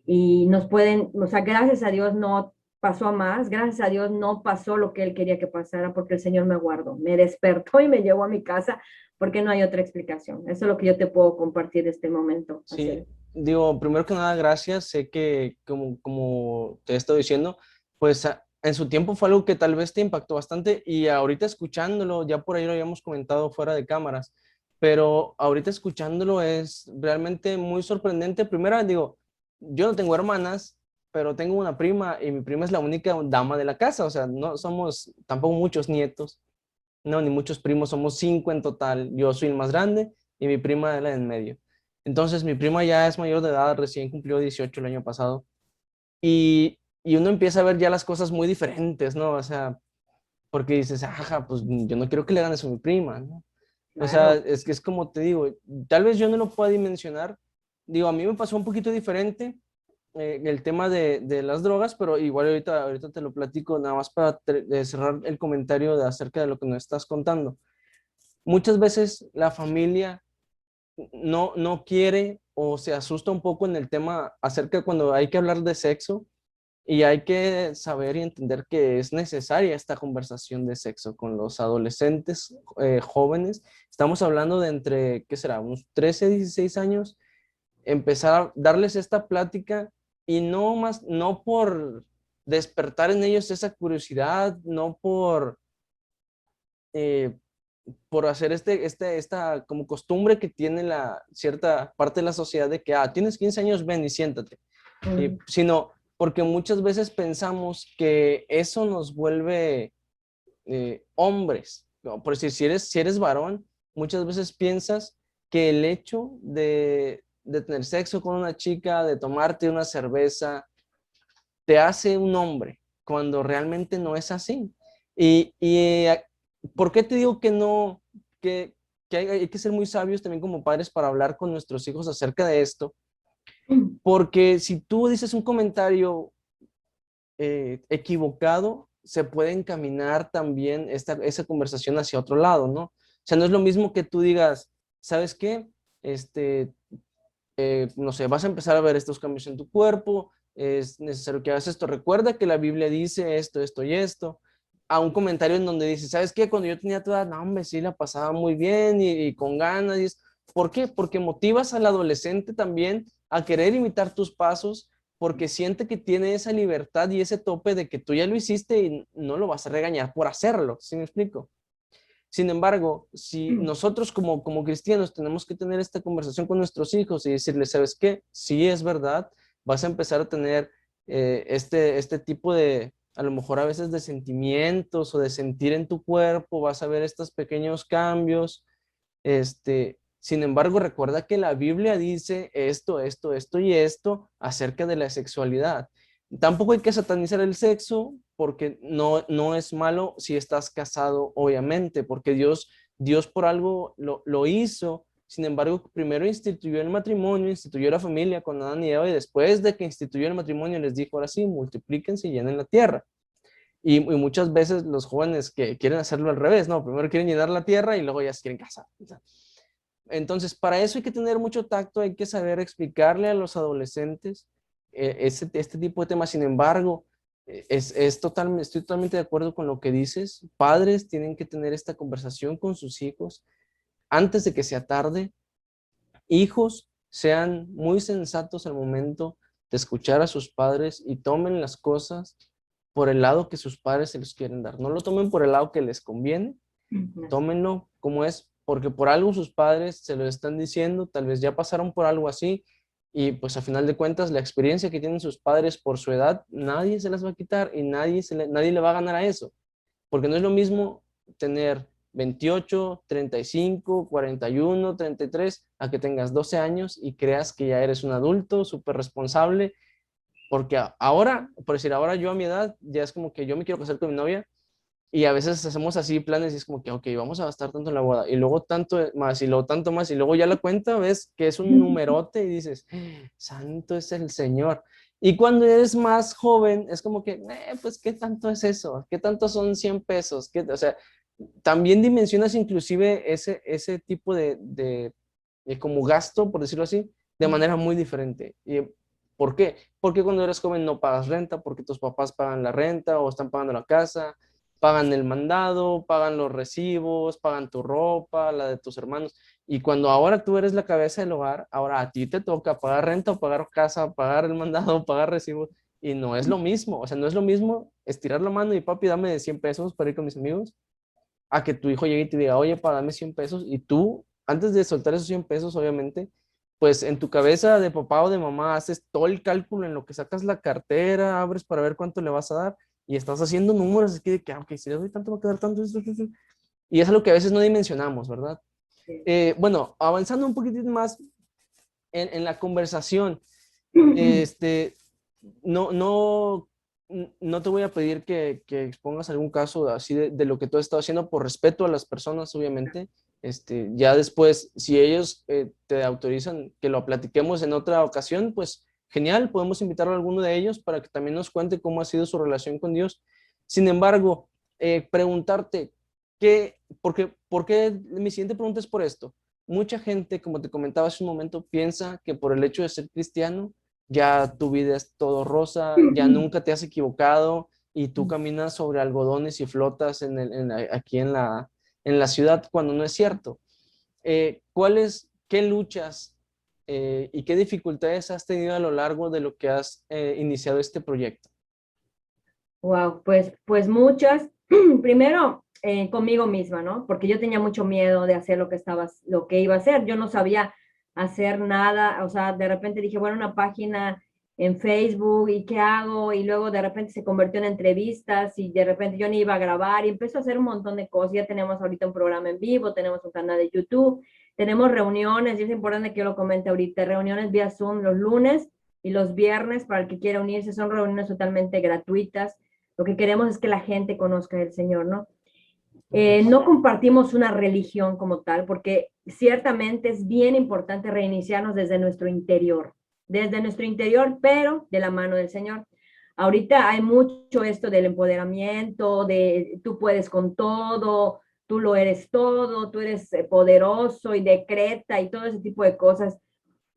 y nos pueden, o sea, gracias a Dios no pasó a más, gracias a Dios no pasó lo que él quería que pasara porque el Señor me guardó, me despertó y me llevó a mi casa porque no hay otra explicación. Eso es lo que yo te puedo compartir de este momento. Sí, digo, primero que nada, gracias. Sé que, como te he estado diciendo, pues en su tiempo fue algo que tal vez te impactó bastante y ahorita escuchándolo, ya por ahí lo habíamos comentado fuera de cámaras, pero ahorita escuchándolo es realmente muy sorprendente. Primero, digo, yo no tengo hermanas, pero tengo una prima y mi prima es la única dama de la casa, o sea, no somos tampoco muchos nietos, no, ni muchos primos, somos 5 en total. Yo soy el más grande y mi prima es la en medio. Entonces, mi prima ya es mayor de edad, recién cumplió 18 el año pasado, y uno empieza a ver ya las cosas muy diferentes, ¿no? O sea, porque dices, ajá, pues yo no quiero que le hagan eso a mi prima, ¿no? O sea, Claro. es que es como te digo, tal vez yo no lo pueda dimensionar. Digo, a mí me pasó un poquito diferente el tema de las drogas, pero igual ahorita te lo platico nada más para cerrar el comentario acerca de lo que nos estás contando. Muchas veces la familia no quiere o se asusta un poco en el tema acerca de cuando hay que hablar de sexo y hay que saber y entender que es necesaria esta conversación de sexo con los adolescentes jóvenes. Estamos hablando de entre, ¿qué será? Unos 13, 16 años, empezar a darles esta plática y no por despertar en ellos esa curiosidad, no eh, por hacer esta como costumbre que tiene la cierta parte de la sociedad de que, tienes 15 años, ven y siéntate, sino porque muchas veces pensamos que eso nos vuelve hombres, ¿no? Por decir, si eres varón, muchas veces piensas que el hecho de tener sexo con una chica, de tomarte una cerveza, te hace un hombre, cuando realmente no es así. Y ¿por qué te digo que no, que hay que ser muy sabios también como padres para hablar con nuestros hijos acerca de esto? Porque si tú dices un comentario equivocado, se puede encaminar también esa conversación hacia otro lado, ¿no? O sea, no es lo mismo que tú digas, ¿sabes qué? No sé, vas a empezar a ver estos cambios en tu cuerpo, es necesario que hagas esto. Recuerda que la Biblia dice esto, esto y esto. A un comentario en donde dice, ¿sabes qué? Cuando yo tenía tu edad, no, hombre, sí la pasaba muy bien y con ganas. ¿Por qué? Porque motivas al adolescente también a querer imitar tus pasos, porque siente que tiene esa libertad y ese tope de que tú ya lo hiciste y no lo vas a regañar por hacerlo. ¿Sí me explico? Sin embargo, si nosotros como cristianos tenemos que tener esta conversación con nuestros hijos y decirles, ¿sabes qué? Sí es verdad, vas a empezar a tener este tipo de, a lo mejor a veces de sentimientos o de sentir en tu cuerpo, vas a ver estos pequeños cambios. Sin embargo, recuerda que la Biblia dice esto y esto acerca de la sexualidad. Tampoco hay que satanizar el sexo porque no es malo si estás casado, obviamente, porque Dios por algo lo hizo. Sin embargo, primero instituyó el matrimonio, instituyó la familia con Adán y Eva, y después de que instituyó el matrimonio les dijo, ahora sí, multiplíquense y llenen la tierra. Y muchas veces los jóvenes que quieren hacerlo al revés, ¿no? Primero quieren llenar la tierra y luego ya se quieren casar. Entonces, para eso hay que tener mucho tacto, hay que saber explicarle a los adolescentes este tipo de temas. Sin embargo, estoy totalmente de acuerdo con lo que dices. Padres tienen que tener esta conversación con sus hijos antes de que sea tarde. Hijos, sean muy sensatos al momento de escuchar a sus padres y tomen las cosas por el lado que sus padres se los quieren dar. No lo tomen por el lado que les conviene, tómenlo como es, porque por algo sus padres se lo están diciendo, tal vez ya pasaron por algo así, y pues a final de cuentas la experiencia que tienen sus padres por su edad, nadie se las va a quitar y nadie le va a ganar a eso, porque no es lo mismo tener 28, 35, 41, 33, a que tengas 12 años y creas que ya eres un adulto súper responsable, porque ahora, por decir, ahora yo a mi edad, ya es como que yo me quiero casar con mi novia, y a veces hacemos así planes y es como que, ok, vamos a gastar tanto en la boda, y luego tanto más, y luego tanto más, y luego ya la cuenta, ves que es un numerote y dices, santo es el Señor. Y cuando eres más joven, es como que, pues, ¿qué tanto es eso? ¿Qué tanto son 100 pesos? O sea, también dimensionas inclusive ese tipo de como gasto, por decirlo así, de manera muy diferente. ¿Y por qué? Porque cuando eres joven no pagas renta, porque tus papás pagan la renta o están pagando la casa, pagan el mandado, pagan los recibos, pagan tu ropa, la de tus hermanos. Y cuando ahora tú eres la cabeza del hogar, ahora a ti te toca pagar renta o pagar casa, pagar el mandado, pagar recibos. Y no es lo mismo, o sea, no es lo mismo estirar la mano y papi, dame de 100 pesos para ir con mis amigos, a que tu hijo llegue y te diga, oye, para darme 100 pesos. Y tú, antes de soltar esos 100 pesos, obviamente, pues en tu cabeza de papá o de mamá haces todo el cálculo en lo que sacas la cartera, abres para ver cuánto le vas a dar y estás haciendo números aquí de que, ok, si le doy tanto va a quedar tanto. Y es algo que a veces no dimensionamos, ¿verdad? Sí. Bueno, avanzando un poquitito más en la conversación, no, no, no te voy a pedir que expongas algún caso así de lo que tú has estado haciendo por respeto a las personas, obviamente. Ya después, si ellos te autorizan que lo platiquemos en otra ocasión, pues genial, podemos invitar a alguno de ellos para que también nos cuente cómo ha sido su relación con Dios. Sin embargo, preguntarte, ¿por qué mi siguiente pregunta es por esto? Mucha gente, como te comentaba hace un momento, piensa que por el hecho de ser cristiano, ya tu vida es todo rosa, ya nunca te has equivocado y tú caminas sobre algodones y flotas aquí en la ciudad cuando no es cierto. ¿Qué luchas y qué dificultades has tenido a lo largo de lo que has iniciado este proyecto? Wow, pues muchas. Primero, conmigo misma, ¿no? Porque yo tenía mucho miedo de hacer lo que iba a hacer. Yo no sabía hacer nada. O sea, de repente dije, bueno, una página en Facebook, ¿y qué hago? Y luego de repente se convirtió en entrevistas y de repente yo ni iba a grabar y empezó a hacer un montón de cosas. Ya tenemos ahorita un programa en vivo, tenemos un canal de YouTube, tenemos reuniones, y es importante que yo lo comente ahorita, reuniones vía Zoom los lunes y los viernes para el que quiera unirse. Son reuniones totalmente gratuitas. Lo que queremos es que la gente conozca al Señor, ¿no? No compartimos una religión como tal, porque ciertamente es bien importante reiniciarnos desde nuestro interior, pero de la mano del Señor. Ahorita hay mucho esto del empoderamiento, de tú puedes con todo, tú lo eres todo, tú eres poderoso y decreta y todo ese tipo de cosas.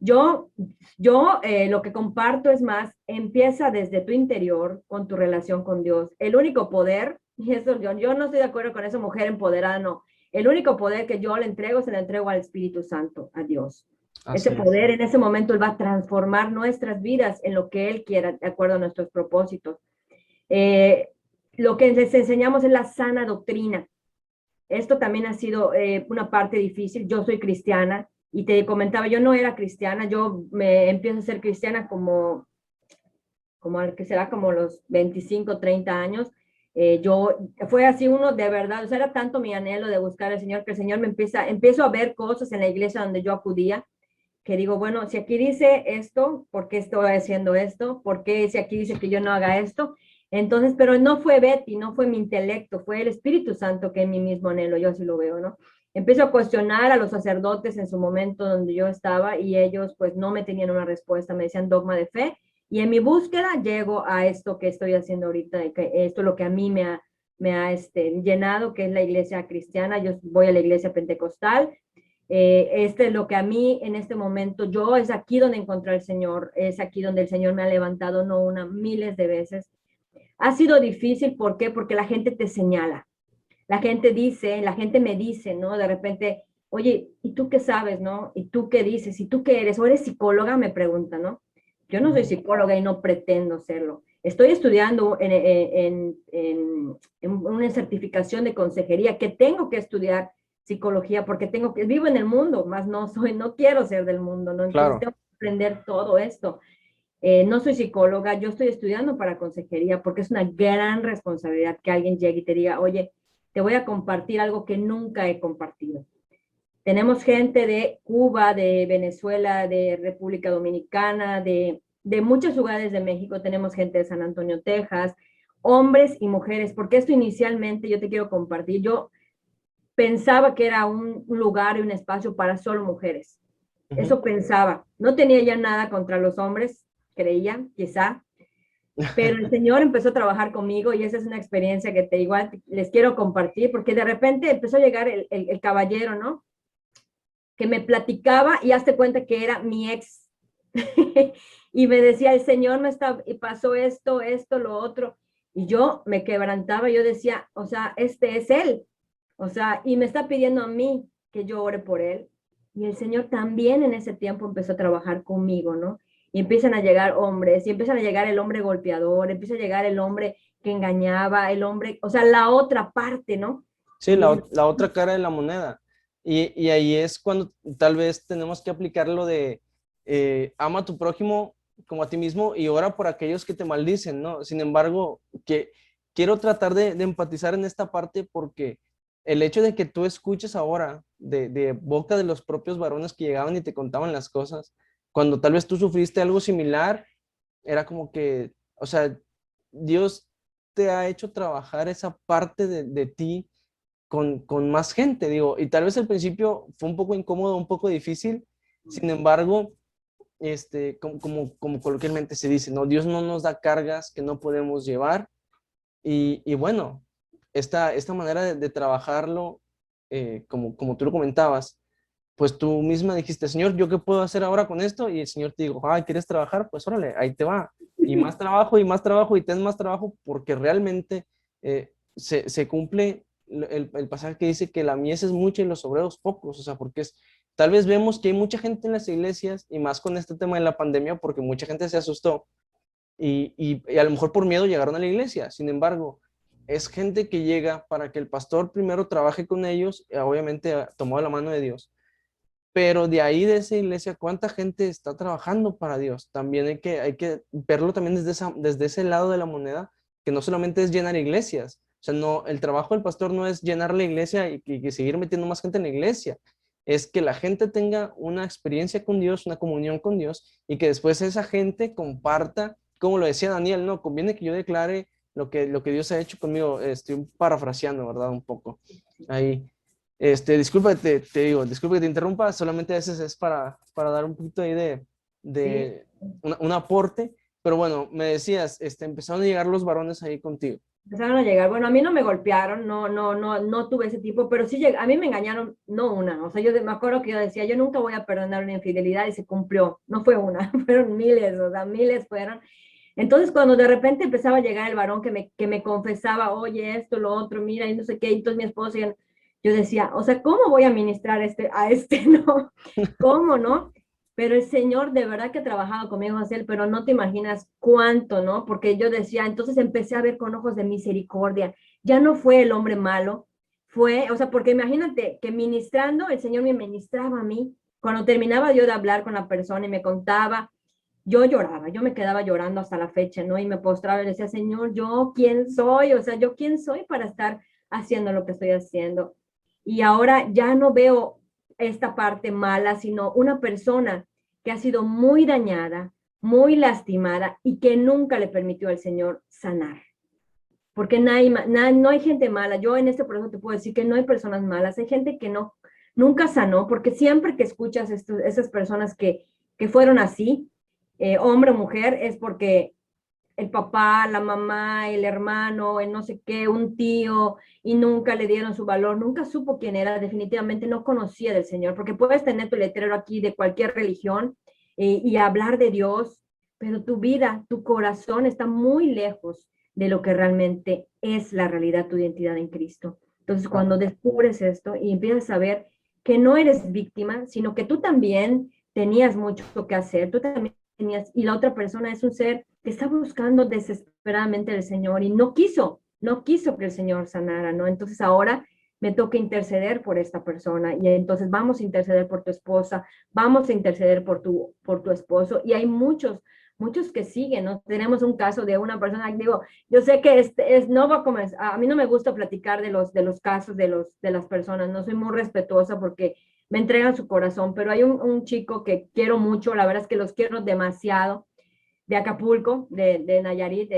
Yo, yo lo que comparto es más, empieza desde tu interior con tu relación con Dios. El único poder, y eso yo no estoy de acuerdo con esa mujer empoderada, no. El único poder que yo le entrego se le entrego al Espíritu Santo, a Dios. Ese Así es. poder en ese momento Él va a transformar nuestras vidas en lo que Él quiera, de acuerdo a nuestros propósitos. Eh, lo que les enseñamos es la sana doctrina. Esto también ha sido una parte difícil. Yo soy cristiana y te comentaba, yo no era cristiana, yo me empiezo a ser cristiana como que será como los 25, 30 años. Yo, fue así uno de verdad, o sea, era tanto mi anhelo de buscar al Señor que el Señor empiezo a ver cosas en la iglesia donde yo acudía, que digo, bueno, si aquí dice esto, ¿por qué estoy haciendo esto? ¿Por qué si aquí dice que yo no haga esto? Entonces, pero no fue Betty, no fue mi intelecto, fue el Espíritu Santo que en mí mismo anhelo, yo así lo veo, ¿no? Empiezo a cuestionar a los sacerdotes en su momento donde yo estaba y ellos pues no me tenían una respuesta, me decían dogma de fe y en mi búsqueda llego a esto que estoy haciendo ahorita, que esto es lo que a mí me ha llenado, que es la iglesia cristiana, yo voy a la iglesia pentecostal, este es lo que a mí en este momento, yo es aquí donde encontré al Señor, es aquí donde el Señor me ha levantado, no una, miles de veces. Ha sido difícil, ¿por qué? Porque la gente te señala, la gente dice, la gente me dice, ¿no? De repente, oye, ¿y tú qué sabes, no? ¿Y tú qué dices? ¿Y tú qué eres? ¿O eres psicóloga? Me pregunta, ¿no? Yo no soy psicóloga y no pretendo serlo. Estoy estudiando en una certificación de consejería que tengo que estudiar psicología porque vivo en el mundo, más no quiero ser del mundo, ¿no? Entonces Claro. tengo que aprender todo esto. No soy psicóloga, yo estoy estudiando para consejería porque es una gran responsabilidad que alguien llegue y te diga, oye, te voy a compartir algo que nunca he compartido. Tenemos gente de Cuba, de Venezuela, de República Dominicana, de muchos lugares de México, tenemos gente de San Antonio, Texas, hombres y mujeres, porque esto inicialmente yo te quiero compartir, yo pensaba que era un lugar y un espacio para solo mujeres. Ujú. Eso pensaba. No tenía ya nada contra los hombres, creía, quizá, pero el Señor empezó a trabajar conmigo y esa es una experiencia que te igual les quiero compartir, porque de repente empezó a llegar el caballero, ¿no? Que me platicaba y hazte cuenta que era mi ex. Y me decía, el Señor me está, y pasó esto, lo otro. Y yo me quebrantaba, yo decía, o sea, este es Él. O sea, y me está pidiendo a mí que yo ore por Él. Y el Señor también en ese tiempo empezó a trabajar conmigo, ¿no? Y empiezan a llegar hombres, y empiezan a llegar el hombre golpeador, empieza a llegar el hombre que engañaba, el hombre, o sea, la otra parte, ¿no? Sí, Y la otra cara de la moneda. Y ahí es cuando tal vez tenemos que aplicar lo de ama a tu prójimo como a ti mismo y ora por aquellos que te maldicen, ¿no? Sin embargo, que quiero tratar de empatizar en esta parte porque el hecho de que tú escuches ahora de boca de los propios varones que llegaban y te contaban las cosas, cuando tal vez tú sufriste algo similar, era como que, o sea, Dios te ha hecho trabajar esa parte de ti con más gente, digo, y tal vez al principio fue un poco incómodo, un poco difícil, sin embargo, como coloquialmente se dice, ¿no? Dios no nos da cargas que no podemos llevar, y bueno, esta manera de trabajarlo, como tú lo comentabas, pues tú misma dijiste, Señor, ¿yo qué puedo hacer ahora con esto? Y el Señor te dijo, ah, ¿quieres trabajar? Pues órale, ahí te va. Y más trabajo, y ten más trabajo, porque realmente se cumple el pasaje que dice que la mies es mucha y los obreros pocos, o sea, porque tal vez vemos que hay mucha gente en las iglesias, y más con este tema de la pandemia, porque mucha gente se asustó, y a lo mejor por miedo llegaron a la iglesia. Sin embargo, es gente que llega para que el pastor primero trabaje con ellos, obviamente tomado la mano de Dios, pero de ahí de esa iglesia, ¿cuánta gente está trabajando para Dios? También hay que verlo también desde ese lado de la moneda, que no solamente es llenar iglesias, o sea, no, el trabajo del pastor no es llenar la iglesia y seguir metiendo más gente en la iglesia, es que la gente tenga una experiencia con Dios, una comunión con Dios, y que después esa gente comparta, como lo decía Daniel, no, conviene que yo declare lo que Dios ha hecho conmigo. Estoy parafraseando, ¿verdad? Un poco ahí. Disculpa, te digo, disculpa que te interrumpa, solamente a veces es para dar un poquito ahí sí, de un aporte, Pero bueno, me decías, empezaron a llegar los varones ahí contigo. Empezaron a llegar, bueno, a mí no me golpearon, no tuve ese tipo, pero sí a mí me engañaron, no una, o sea, me acuerdo que yo decía, yo nunca voy a perdonar una infidelidad y se cumplió, no fue una, fueron miles, o sea, miles fueron. Entonces, cuando de repente empezaba a llegar el varón que me confesaba, oye, esto, lo otro, mira, y no sé qué, y entonces mi esposo, yo decía, o sea, ¿cómo voy a ministrar a este, no? ¿Cómo, no? Pero el Señor de verdad que ha trabajado conmigo, José, pero no te imaginas cuánto, ¿no? Porque yo decía, entonces empecé a ver con ojos de misericordia. Ya no fue el hombre malo, fue, o sea, porque imagínate que ministrando, el Señor me ministraba a mí. Cuando terminaba yo de hablar con la persona y me contaba, yo lloraba, yo me quedaba llorando hasta la fecha, ¿no? Y me postraba y decía, Señor, ¿yo quién soy? O sea, ¿yo quién soy para estar haciendo lo que estoy haciendo? Y ahora ya no veo esta parte mala, sino una persona que ha sido muy dañada, muy lastimada y que nunca le permitió al Señor sanar. Porque no hay gente mala. Yo en este proceso te puedo decir que no hay personas malas. Hay gente que nunca sanó, porque siempre que escuchas esas personas que fueron así, hombre o mujer, es porque el papá, la mamá, el hermano, el no sé qué, un tío, y nunca le dieron su valor, nunca supo quién era, definitivamente no conocía del Señor, porque puedes tener tu letrero aquí de cualquier religión y hablar de Dios, pero tu vida, tu corazón está muy lejos de lo que realmente es la realidad, tu identidad en Cristo. Entonces, cuando descubres esto y empiezas a ver que no eres víctima, sino que tú también tenías mucho que hacer, tú también tenías, y la otra persona es un ser que está buscando desesperadamente al Señor y no quiso que el Señor sanara, ¿no? Entonces ahora me toca interceder por esta persona y entonces vamos a interceder por tu esposa, vamos a interceder por tu esposo y hay muchos que siguen, ¿no? Tenemos un caso de una persona, digo, yo sé que no va a comenzar, a mí no me gusta platicar de los casos de las personas, no soy muy respetuosa porque me entregan su corazón, pero hay un chico que quiero mucho, la verdad es que los quiero demasiado, de Acapulco, de Nayarit,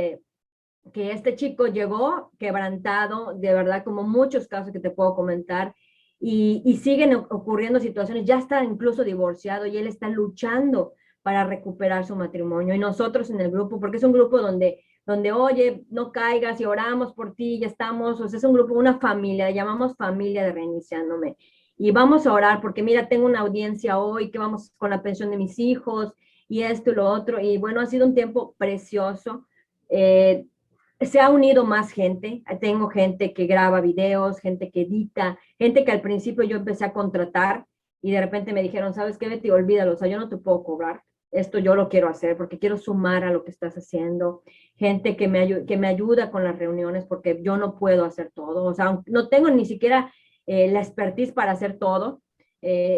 que este chico llegó quebrantado, de verdad, como muchos casos que te puedo comentar, y siguen ocurriendo situaciones, ya está incluso divorciado y él está luchando para recuperar su matrimonio. Y nosotros en el grupo, porque es un grupo donde oye, no caigas y oramos por ti, ya estamos, o sea, es un grupo, una familia, llamamos familia de Reiniciándome. Y vamos a orar porque mira, tengo una audiencia hoy que vamos con la pensión de mis hijos y esto y lo otro. Y bueno, ha sido un tiempo precioso. Se ha unido más gente. Tengo gente que graba videos, gente que edita, gente que al principio yo empecé a contratar y de repente me dijeron, ¿sabes qué, Betty? Olvídalo, o sea, yo no te puedo cobrar. Esto yo lo quiero hacer porque quiero sumar a lo que estás haciendo. Gente que me ayuda con las reuniones porque yo no puedo hacer todo. O sea, no tengo ni siquiera la expertise para hacer todo.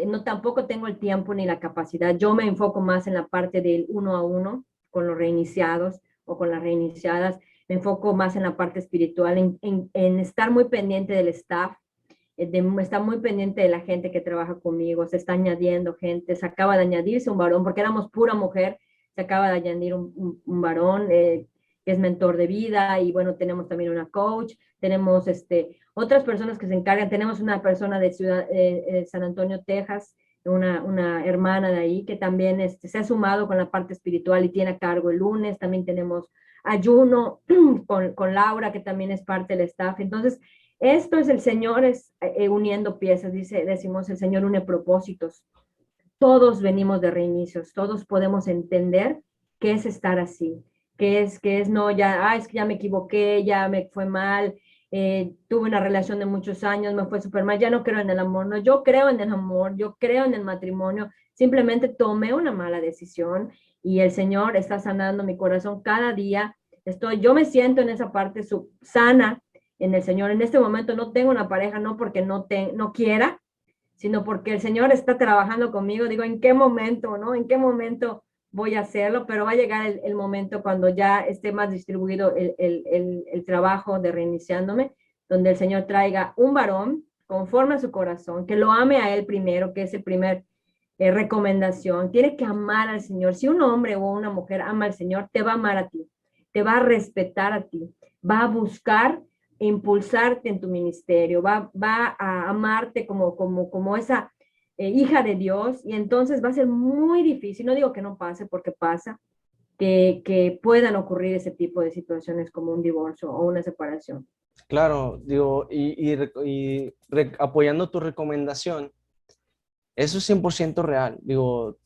No tampoco tengo el tiempo ni la capacidad. Yo me enfoco más en la parte del uno a uno con los reiniciados o con las reiniciadas. Me enfoco más en la parte espiritual, en estar muy pendiente del staff, estar muy pendiente de la gente que trabaja conmigo. Se está añadiendo gente, se acaba de añadirse un varón, porque éramos pura mujer, se acaba de añadir un varón que es mentor de vida y bueno, tenemos también una coach, tenemos otras personas que se encargan, tenemos una persona de San Antonio, Texas, una hermana de ahí que también se ha sumado con la parte espiritual y tiene a cargo el lunes. También tenemos ayuno con Laura, que también es parte del staff. Entonces, esto es el Señor uniendo piezas, decimos, el Señor une propósitos. Todos venimos de reinicios, todos podemos entender qué es estar así, qué es no, ya, es que ya me equivoqué, ya me fue mal, tuve una relación de muchos años, me fue súper mal, ya no creo en el amor, no, yo creo en el amor, yo creo en el matrimonio, simplemente tomé una mala decisión y el Señor está sanando mi corazón cada día, yo me siento en esa parte sana en el Señor, en este momento no tengo una pareja, no porque no quiera, sino porque el Señor está trabajando conmigo. Digo, ¿en qué momento, no? ¿En qué momento voy a hacerlo? Pero va a llegar el momento cuando ya esté más distribuido el trabajo de reiniciándome, donde el Señor traiga un varón conforme a su corazón, que lo ame a él primero, que es el primer recomendación. Tiene que amar al Señor. Si un hombre o una mujer ama al Señor, te va a amar a ti, te va a respetar a ti, va a buscar impulsarte en tu ministerio, va a amarte como esa hija de Dios y entonces va a ser muy difícil, no digo que no pase porque pasa, que puedan ocurrir ese tipo de situaciones como un divorcio o una separación. Claro, digo, apoyando tu recomendación, eso es 100% real. Digo,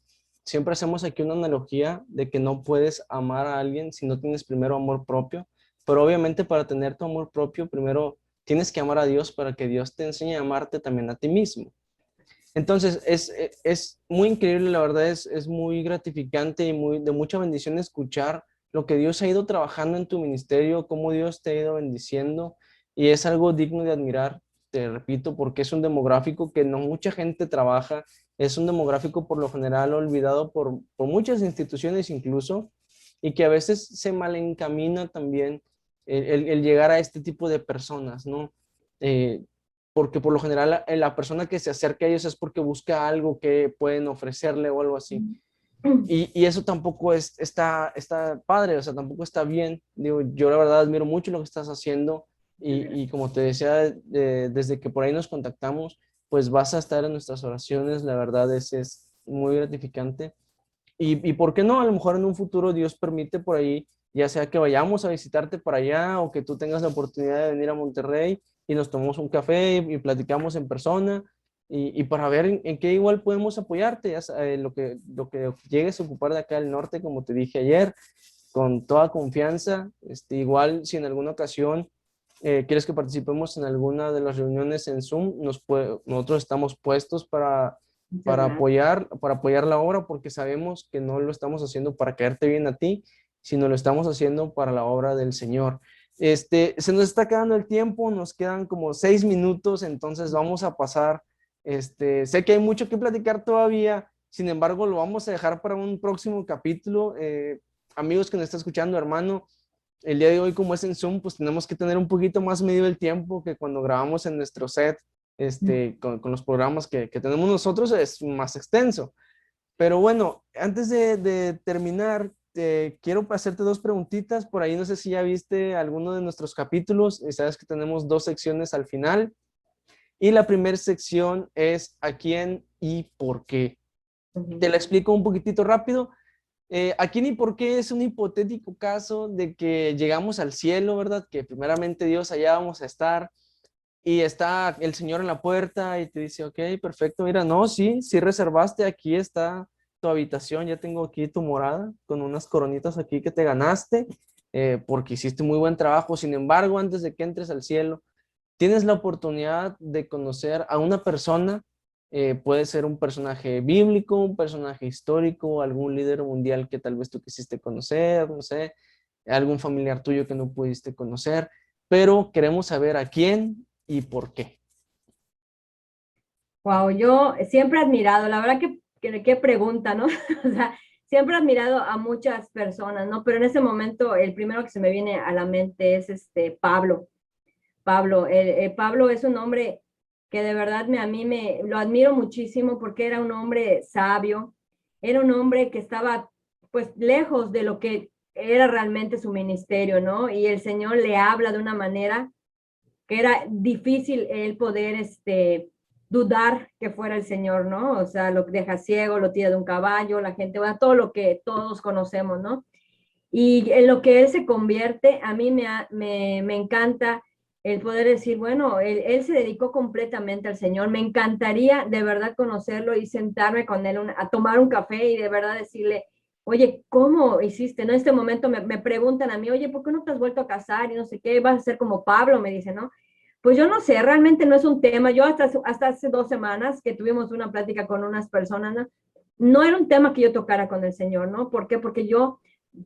siempre hacemos aquí una analogía de que no puedes amar a alguien si no tienes primero amor propio, pero obviamente para tener tu amor propio, primero tienes que amar a Dios para que Dios te enseñe a amarte también a ti mismo. Entonces, es muy increíble, la verdad es muy gratificante y muy, de mucha bendición escuchar lo que Dios ha ido trabajando en tu ministerio, cómo Dios te ha ido bendiciendo, y es algo digno de admirar, te repito, porque es un demográfico que no mucha gente trabaja, es un demográfico por lo general olvidado por muchas instituciones incluso, y que a veces se malencamina también el llegar a este tipo de personas, ¿no? Porque por lo general la persona que se acerca a ellos es porque busca algo que pueden ofrecerle o algo así. Y eso tampoco está padre, o sea, tampoco está bien. Digo, yo la verdad admiro mucho lo que estás haciendo y como te decía, desde que por ahí nos contactamos, pues vas a estar en nuestras oraciones, la verdad es muy gratificante. Y por qué no, a lo mejor en un futuro Dios permite por ahí, ya sea que vayamos a visitarte para allá o que tú tengas la oportunidad de venir a Monterrey y nos tomamos un café y platicamos en persona y para ver en qué igual podemos apoyarte, lo que llegues a ocupar de acá del norte, como te dije ayer, con toda confianza. Igual si en alguna ocasión quieres que participemos en alguna de las reuniones en Zoom, nosotros estamos puestos Muchas gracias. para apoyar la obra, porque sabemos que no lo estamos haciendo para caerte bien a ti, sino lo estamos haciendo para la obra del Señor. Se nos está quedando el tiempo, nos quedan como 6 minutos, entonces vamos a pasar. Sé que hay mucho que platicar todavía, sin embargo, lo vamos a dejar para un próximo capítulo. Amigos que nos están escuchando, hermano, el día de hoy, como es en Zoom, pues tenemos que tener un poquito más medido el tiempo que cuando grabamos en nuestro set, con los programas que tenemos nosotros, es más extenso. Pero bueno, antes de terminar, quiero hacerte dos preguntitas. Por ahí no sé si ya viste alguno de nuestros capítulos, y sabes que tenemos dos secciones al final. Y la primera sección es ¿a quién y por qué? Te la explico un poquitito rápido. ¿A quién y por qué? Es un hipotético caso de que llegamos al cielo, ¿verdad? Que primeramente Dios, allá vamos a estar y está el Señor en la puerta y te dice, ok, perfecto, mira, no, sí, sí reservaste, aquí está tu habitación, ya tengo aquí tu morada con unas coronitas aquí que te ganaste porque hiciste muy buen trabajo. Sin embargo, antes de que entres al cielo, tienes la oportunidad de conocer a una persona, puede ser un personaje bíblico, un personaje histórico, algún líder mundial que tal vez tú quisiste conocer, no sé, algún familiar tuyo que no pudiste conocer, pero queremos saber a quién y por qué. Wow, yo siempre he admirado, la verdad qué pregunta, ¿no? O sea, siempre he admirado a muchas personas, ¿no? Pero en ese momento el primero que se me viene a la mente es Pablo. Pablo es un hombre que de verdad a mí lo admiro muchísimo porque era un hombre sabio, era un hombre que estaba pues lejos de lo que era realmente su ministerio, ¿no? Y el Señor le habla de una manera que era difícil el poder dudar que fuera el Señor, ¿no? O sea, lo deja ciego, lo tira de un caballo, la gente, bueno, todo lo que todos conocemos, ¿no? Y en lo que él se convierte, a mí me encanta el poder decir, bueno, él se dedicó completamente al Señor. Me encantaría de verdad conocerlo y sentarme con él a tomar un café y de verdad decirle, oye, ¿cómo hiciste? ¿No? En este momento me preguntan a mí, oye, ¿por qué no te has vuelto a casar? Y no sé qué, vas a ser como Pablo, me dice, ¿no? Pues yo no sé, realmente no es un tema. Yo hasta hace 2 semanas que tuvimos una plática con unas personas, ¿no? No era un tema que yo tocara con el Señor, ¿no? ¿Por qué? Porque yo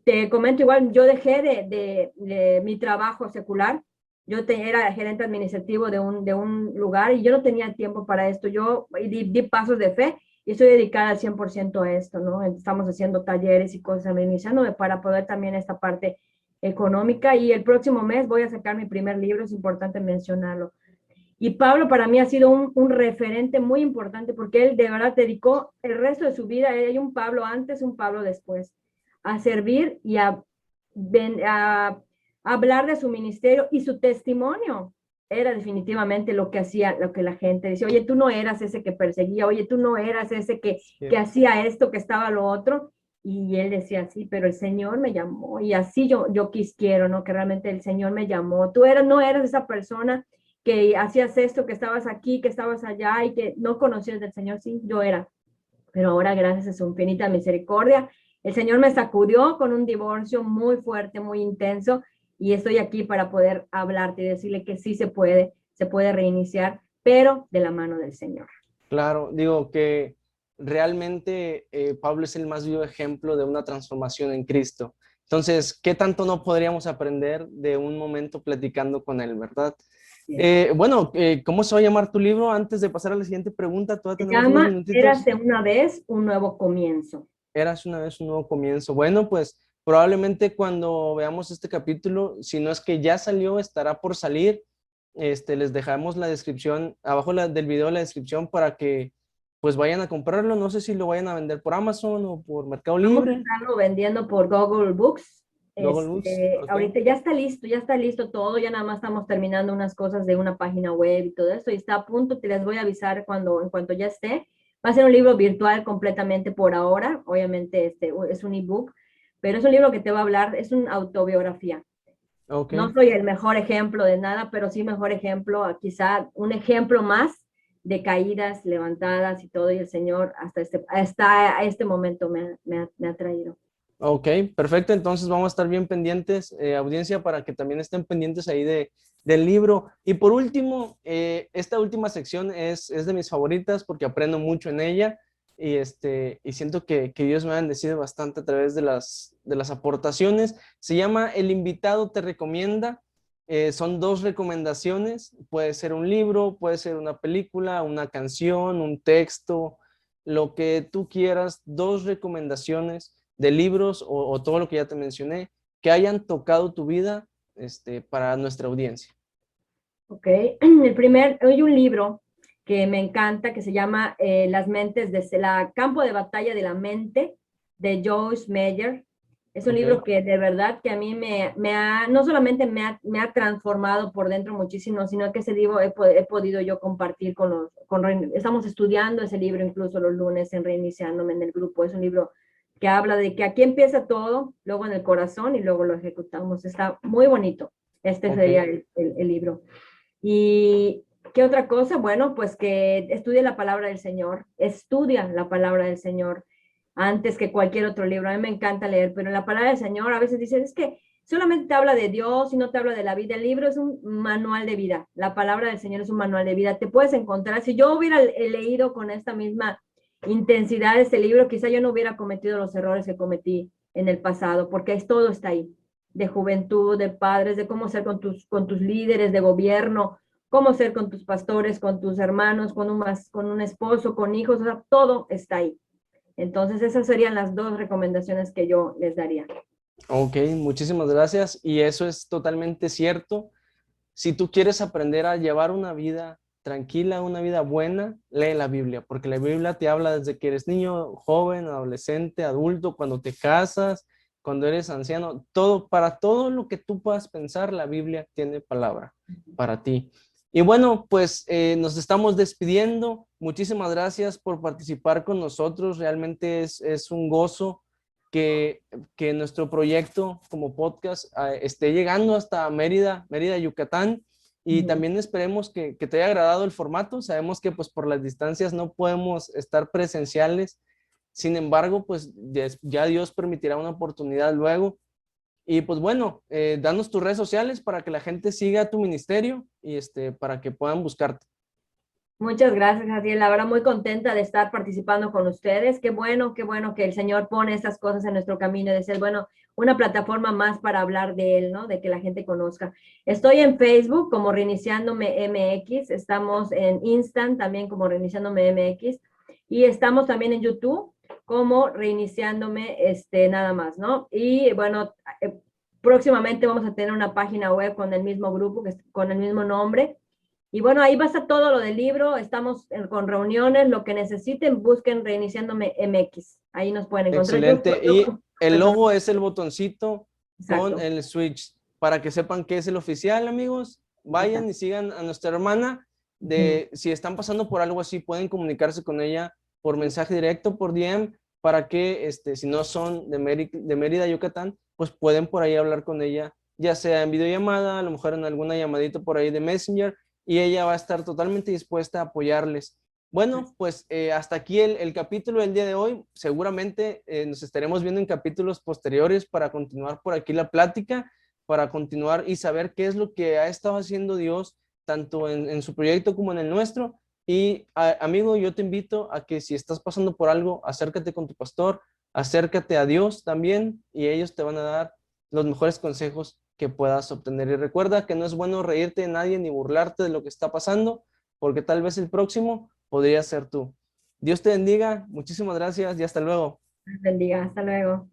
te comento igual, yo dejé de mi trabajo secular, era gerente administrativo de un lugar y yo no tenía tiempo para esto, yo di pasos de fe y estoy dedicada al 100% a esto, ¿no? Estamos haciendo talleres y cosas, administrándome para poder también esta parte económica y el próximo mes voy a sacar mi primer libro, es importante mencionarlo. Y Pablo para mí ha sido un referente muy importante porque él de verdad dedicó el resto de su vida, hay un Pablo antes, un Pablo después, a servir y a hablar de su ministerio y su testimonio. Era definitivamente lo que hacía, lo que la gente decía, oye, tú no eras ese que perseguía, oye, tú no eras ese que hacía esto, que estaba lo otro. Y él decía, sí, pero el Señor me llamó y así yo quiero, ¿no? Que realmente el Señor me llamó. Tú no eras esa persona que hacías esto, que estabas aquí, que estabas allá y que no conocías del Señor. Sí, yo era. Pero ahora, gracias a su infinita misericordia, el Señor me sacudió con un divorcio muy fuerte, muy intenso, y estoy aquí para poder hablarte y decirle que sí se puede reiniciar, pero de la mano del Señor. Claro, digo que realmente Pablo es el más vivo ejemplo de una transformación en Cristo. Entonces, ¿qué tanto no podríamos aprender de un momento platicando con él, verdad? Bueno, ¿cómo se va a llamar tu libro? Antes de pasar a la siguiente pregunta, todavía Se tenemos unos llama minutitos. Érase una vez un nuevo comienzo. Eras una vez un nuevo comienzo. Bueno, pues probablemente cuando veamos este capítulo, si no es que ya salió, estará por salir. Les dejamos la descripción, abajo del video la descripción para que pues vayan a comprarlo. No sé si lo vayan a vender por Amazon o por Mercado Vamos a Libre, estarlo vendiendo por Google Books. Google Books. Ok. Ahorita ya está listo todo, ya nada más estamos terminando unas cosas de una página web y todo esto, y está a punto, te les voy a avisar en cuanto ya esté. Va a ser un libro virtual completamente por ahora, obviamente es un ebook, pero es un libro que te va a hablar, es una autobiografía. Ok. No soy el mejor ejemplo de nada, pero sí mejor ejemplo, quizá un ejemplo más de caídas, levantadas y todo, y el Señor hasta este momento me ha traído. Ok, perfecto. Entonces vamos a estar bien pendientes, audiencia, para que también estén pendientes ahí del libro. Y por último, esta última sección es de mis favoritas porque aprendo mucho en ella y siento que Dios me ha bendecido bastante a través de las aportaciones. Se llama El invitado te recomienda. Son 2 recomendaciones. Puede ser un libro, puede ser una película, una canción, un texto, lo que tú quieras. 2 recomendaciones de libros o todo lo que ya te mencioné, que hayan tocado tu vida para nuestra audiencia. Ok, hay un libro que me encanta que se llama Las mentes de la campo de batalla de la mente de Joyce Meyer. Es un Ok, libro que de verdad que a mí no solamente me ha transformado por dentro muchísimo, sino que ese libro he podido yo compartir estamos estudiando ese libro incluso los lunes en Reiniciándome en el grupo. Es un libro que habla de que aquí empieza todo, luego en el corazón y luego lo ejecutamos. Está muy bonito. Este ok, sería el libro. ¿Y qué otra cosa? Bueno, pues que estudie la palabra del Señor, estudia la palabra del Señor antes que cualquier otro libro. A mí me encanta leer, pero en la palabra del Señor a veces dicen, es que solamente te habla de Dios y no te habla de la vida. El libro es un manual de vida. La palabra del Señor es un manual de vida. Te puedes encontrar, si yo hubiera leído con esta misma intensidad este libro, quizá yo no hubiera cometido los errores que cometí en el pasado, porque todo está ahí, de juventud, de padres, de cómo ser con tus líderes, de gobierno, cómo ser con tus pastores, con tus hermanos, con un esposo, con hijos, o sea, todo está ahí. Entonces, esas serían las 2 recomendaciones que yo les daría. ok, muchísimas gracias. Y eso es totalmente cierto. Si tú quieres aprender a llevar una vida tranquila, una vida buena, lee la Biblia, porque la Biblia te habla desde que eres niño, joven, adolescente, adulto, cuando te casas, cuando eres anciano, todo, para todo lo que tú puedas pensar, la Biblia tiene palabra para ti. Y bueno, pues nos estamos despidiendo. Muchísimas gracias por participar con nosotros. Realmente es un gozo que, que nuestro proyecto como podcast esté llegando hasta Mérida, Yucatán. Y también esperemos que te haya agradado el formato. Sabemos que pues por las distancias no podemos estar presenciales. Sin embargo, pues ya Dios permitirá una oportunidad luego. Y pues bueno, danos tus redes sociales para que la gente siga tu ministerio y para que puedan buscarte. Muchas gracias, Jaciel. La verdad, muy contenta de estar participando con ustedes. Qué bueno que el Señor pone estas cosas en nuestro camino, de ser, bueno, una plataforma más para hablar de Él, ¿no? De que la gente conozca. Estoy en Facebook como Reiniciándome MX, estamos en Instant también como Reiniciándome MX, y estamos también en YouTube como Reiniciándome, nada más, ¿no? Y bueno, próximamente vamos a tener una página web con el mismo grupo, con el mismo nombre. Y bueno, ahí va a estar todo lo del libro, estamos con reuniones, lo que necesiten, busquen Reiniciándome MX, ahí nos pueden encontrar. Excelente. Y el Perdón, logo es el botoncito con exacto. el switch. Para que sepan que es el oficial, amigos, vayan Exacto. y sigan a nuestra hermana. Ujú. Si están pasando por algo así, pueden comunicarse con ella por mensaje directo, por DM, para que si no son de Mérida, Yucatán, pues pueden por ahí hablar con ella, ya sea en videollamada, a lo mejor en alguna llamadita por ahí de Messenger, y ella va a estar totalmente dispuesta a apoyarles. Bueno, pues hasta aquí el capítulo del día de hoy. Seguramente nos estaremos viendo en capítulos posteriores para continuar por aquí la plática, para continuar y saber qué es lo que ha estado haciendo Dios, tanto en su proyecto como en el nuestro. Y amigo, yo te invito a que si estás pasando por algo, acércate con tu pastor, acércate a Dios también, y ellos te van a dar los mejores consejos que puedas obtener. Y recuerda que no es bueno reírte de nadie ni burlarte de lo que está pasando, porque tal vez el próximo podría ser tú. Dios te bendiga, muchísimas gracias y hasta luego. Bendiga, hasta luego.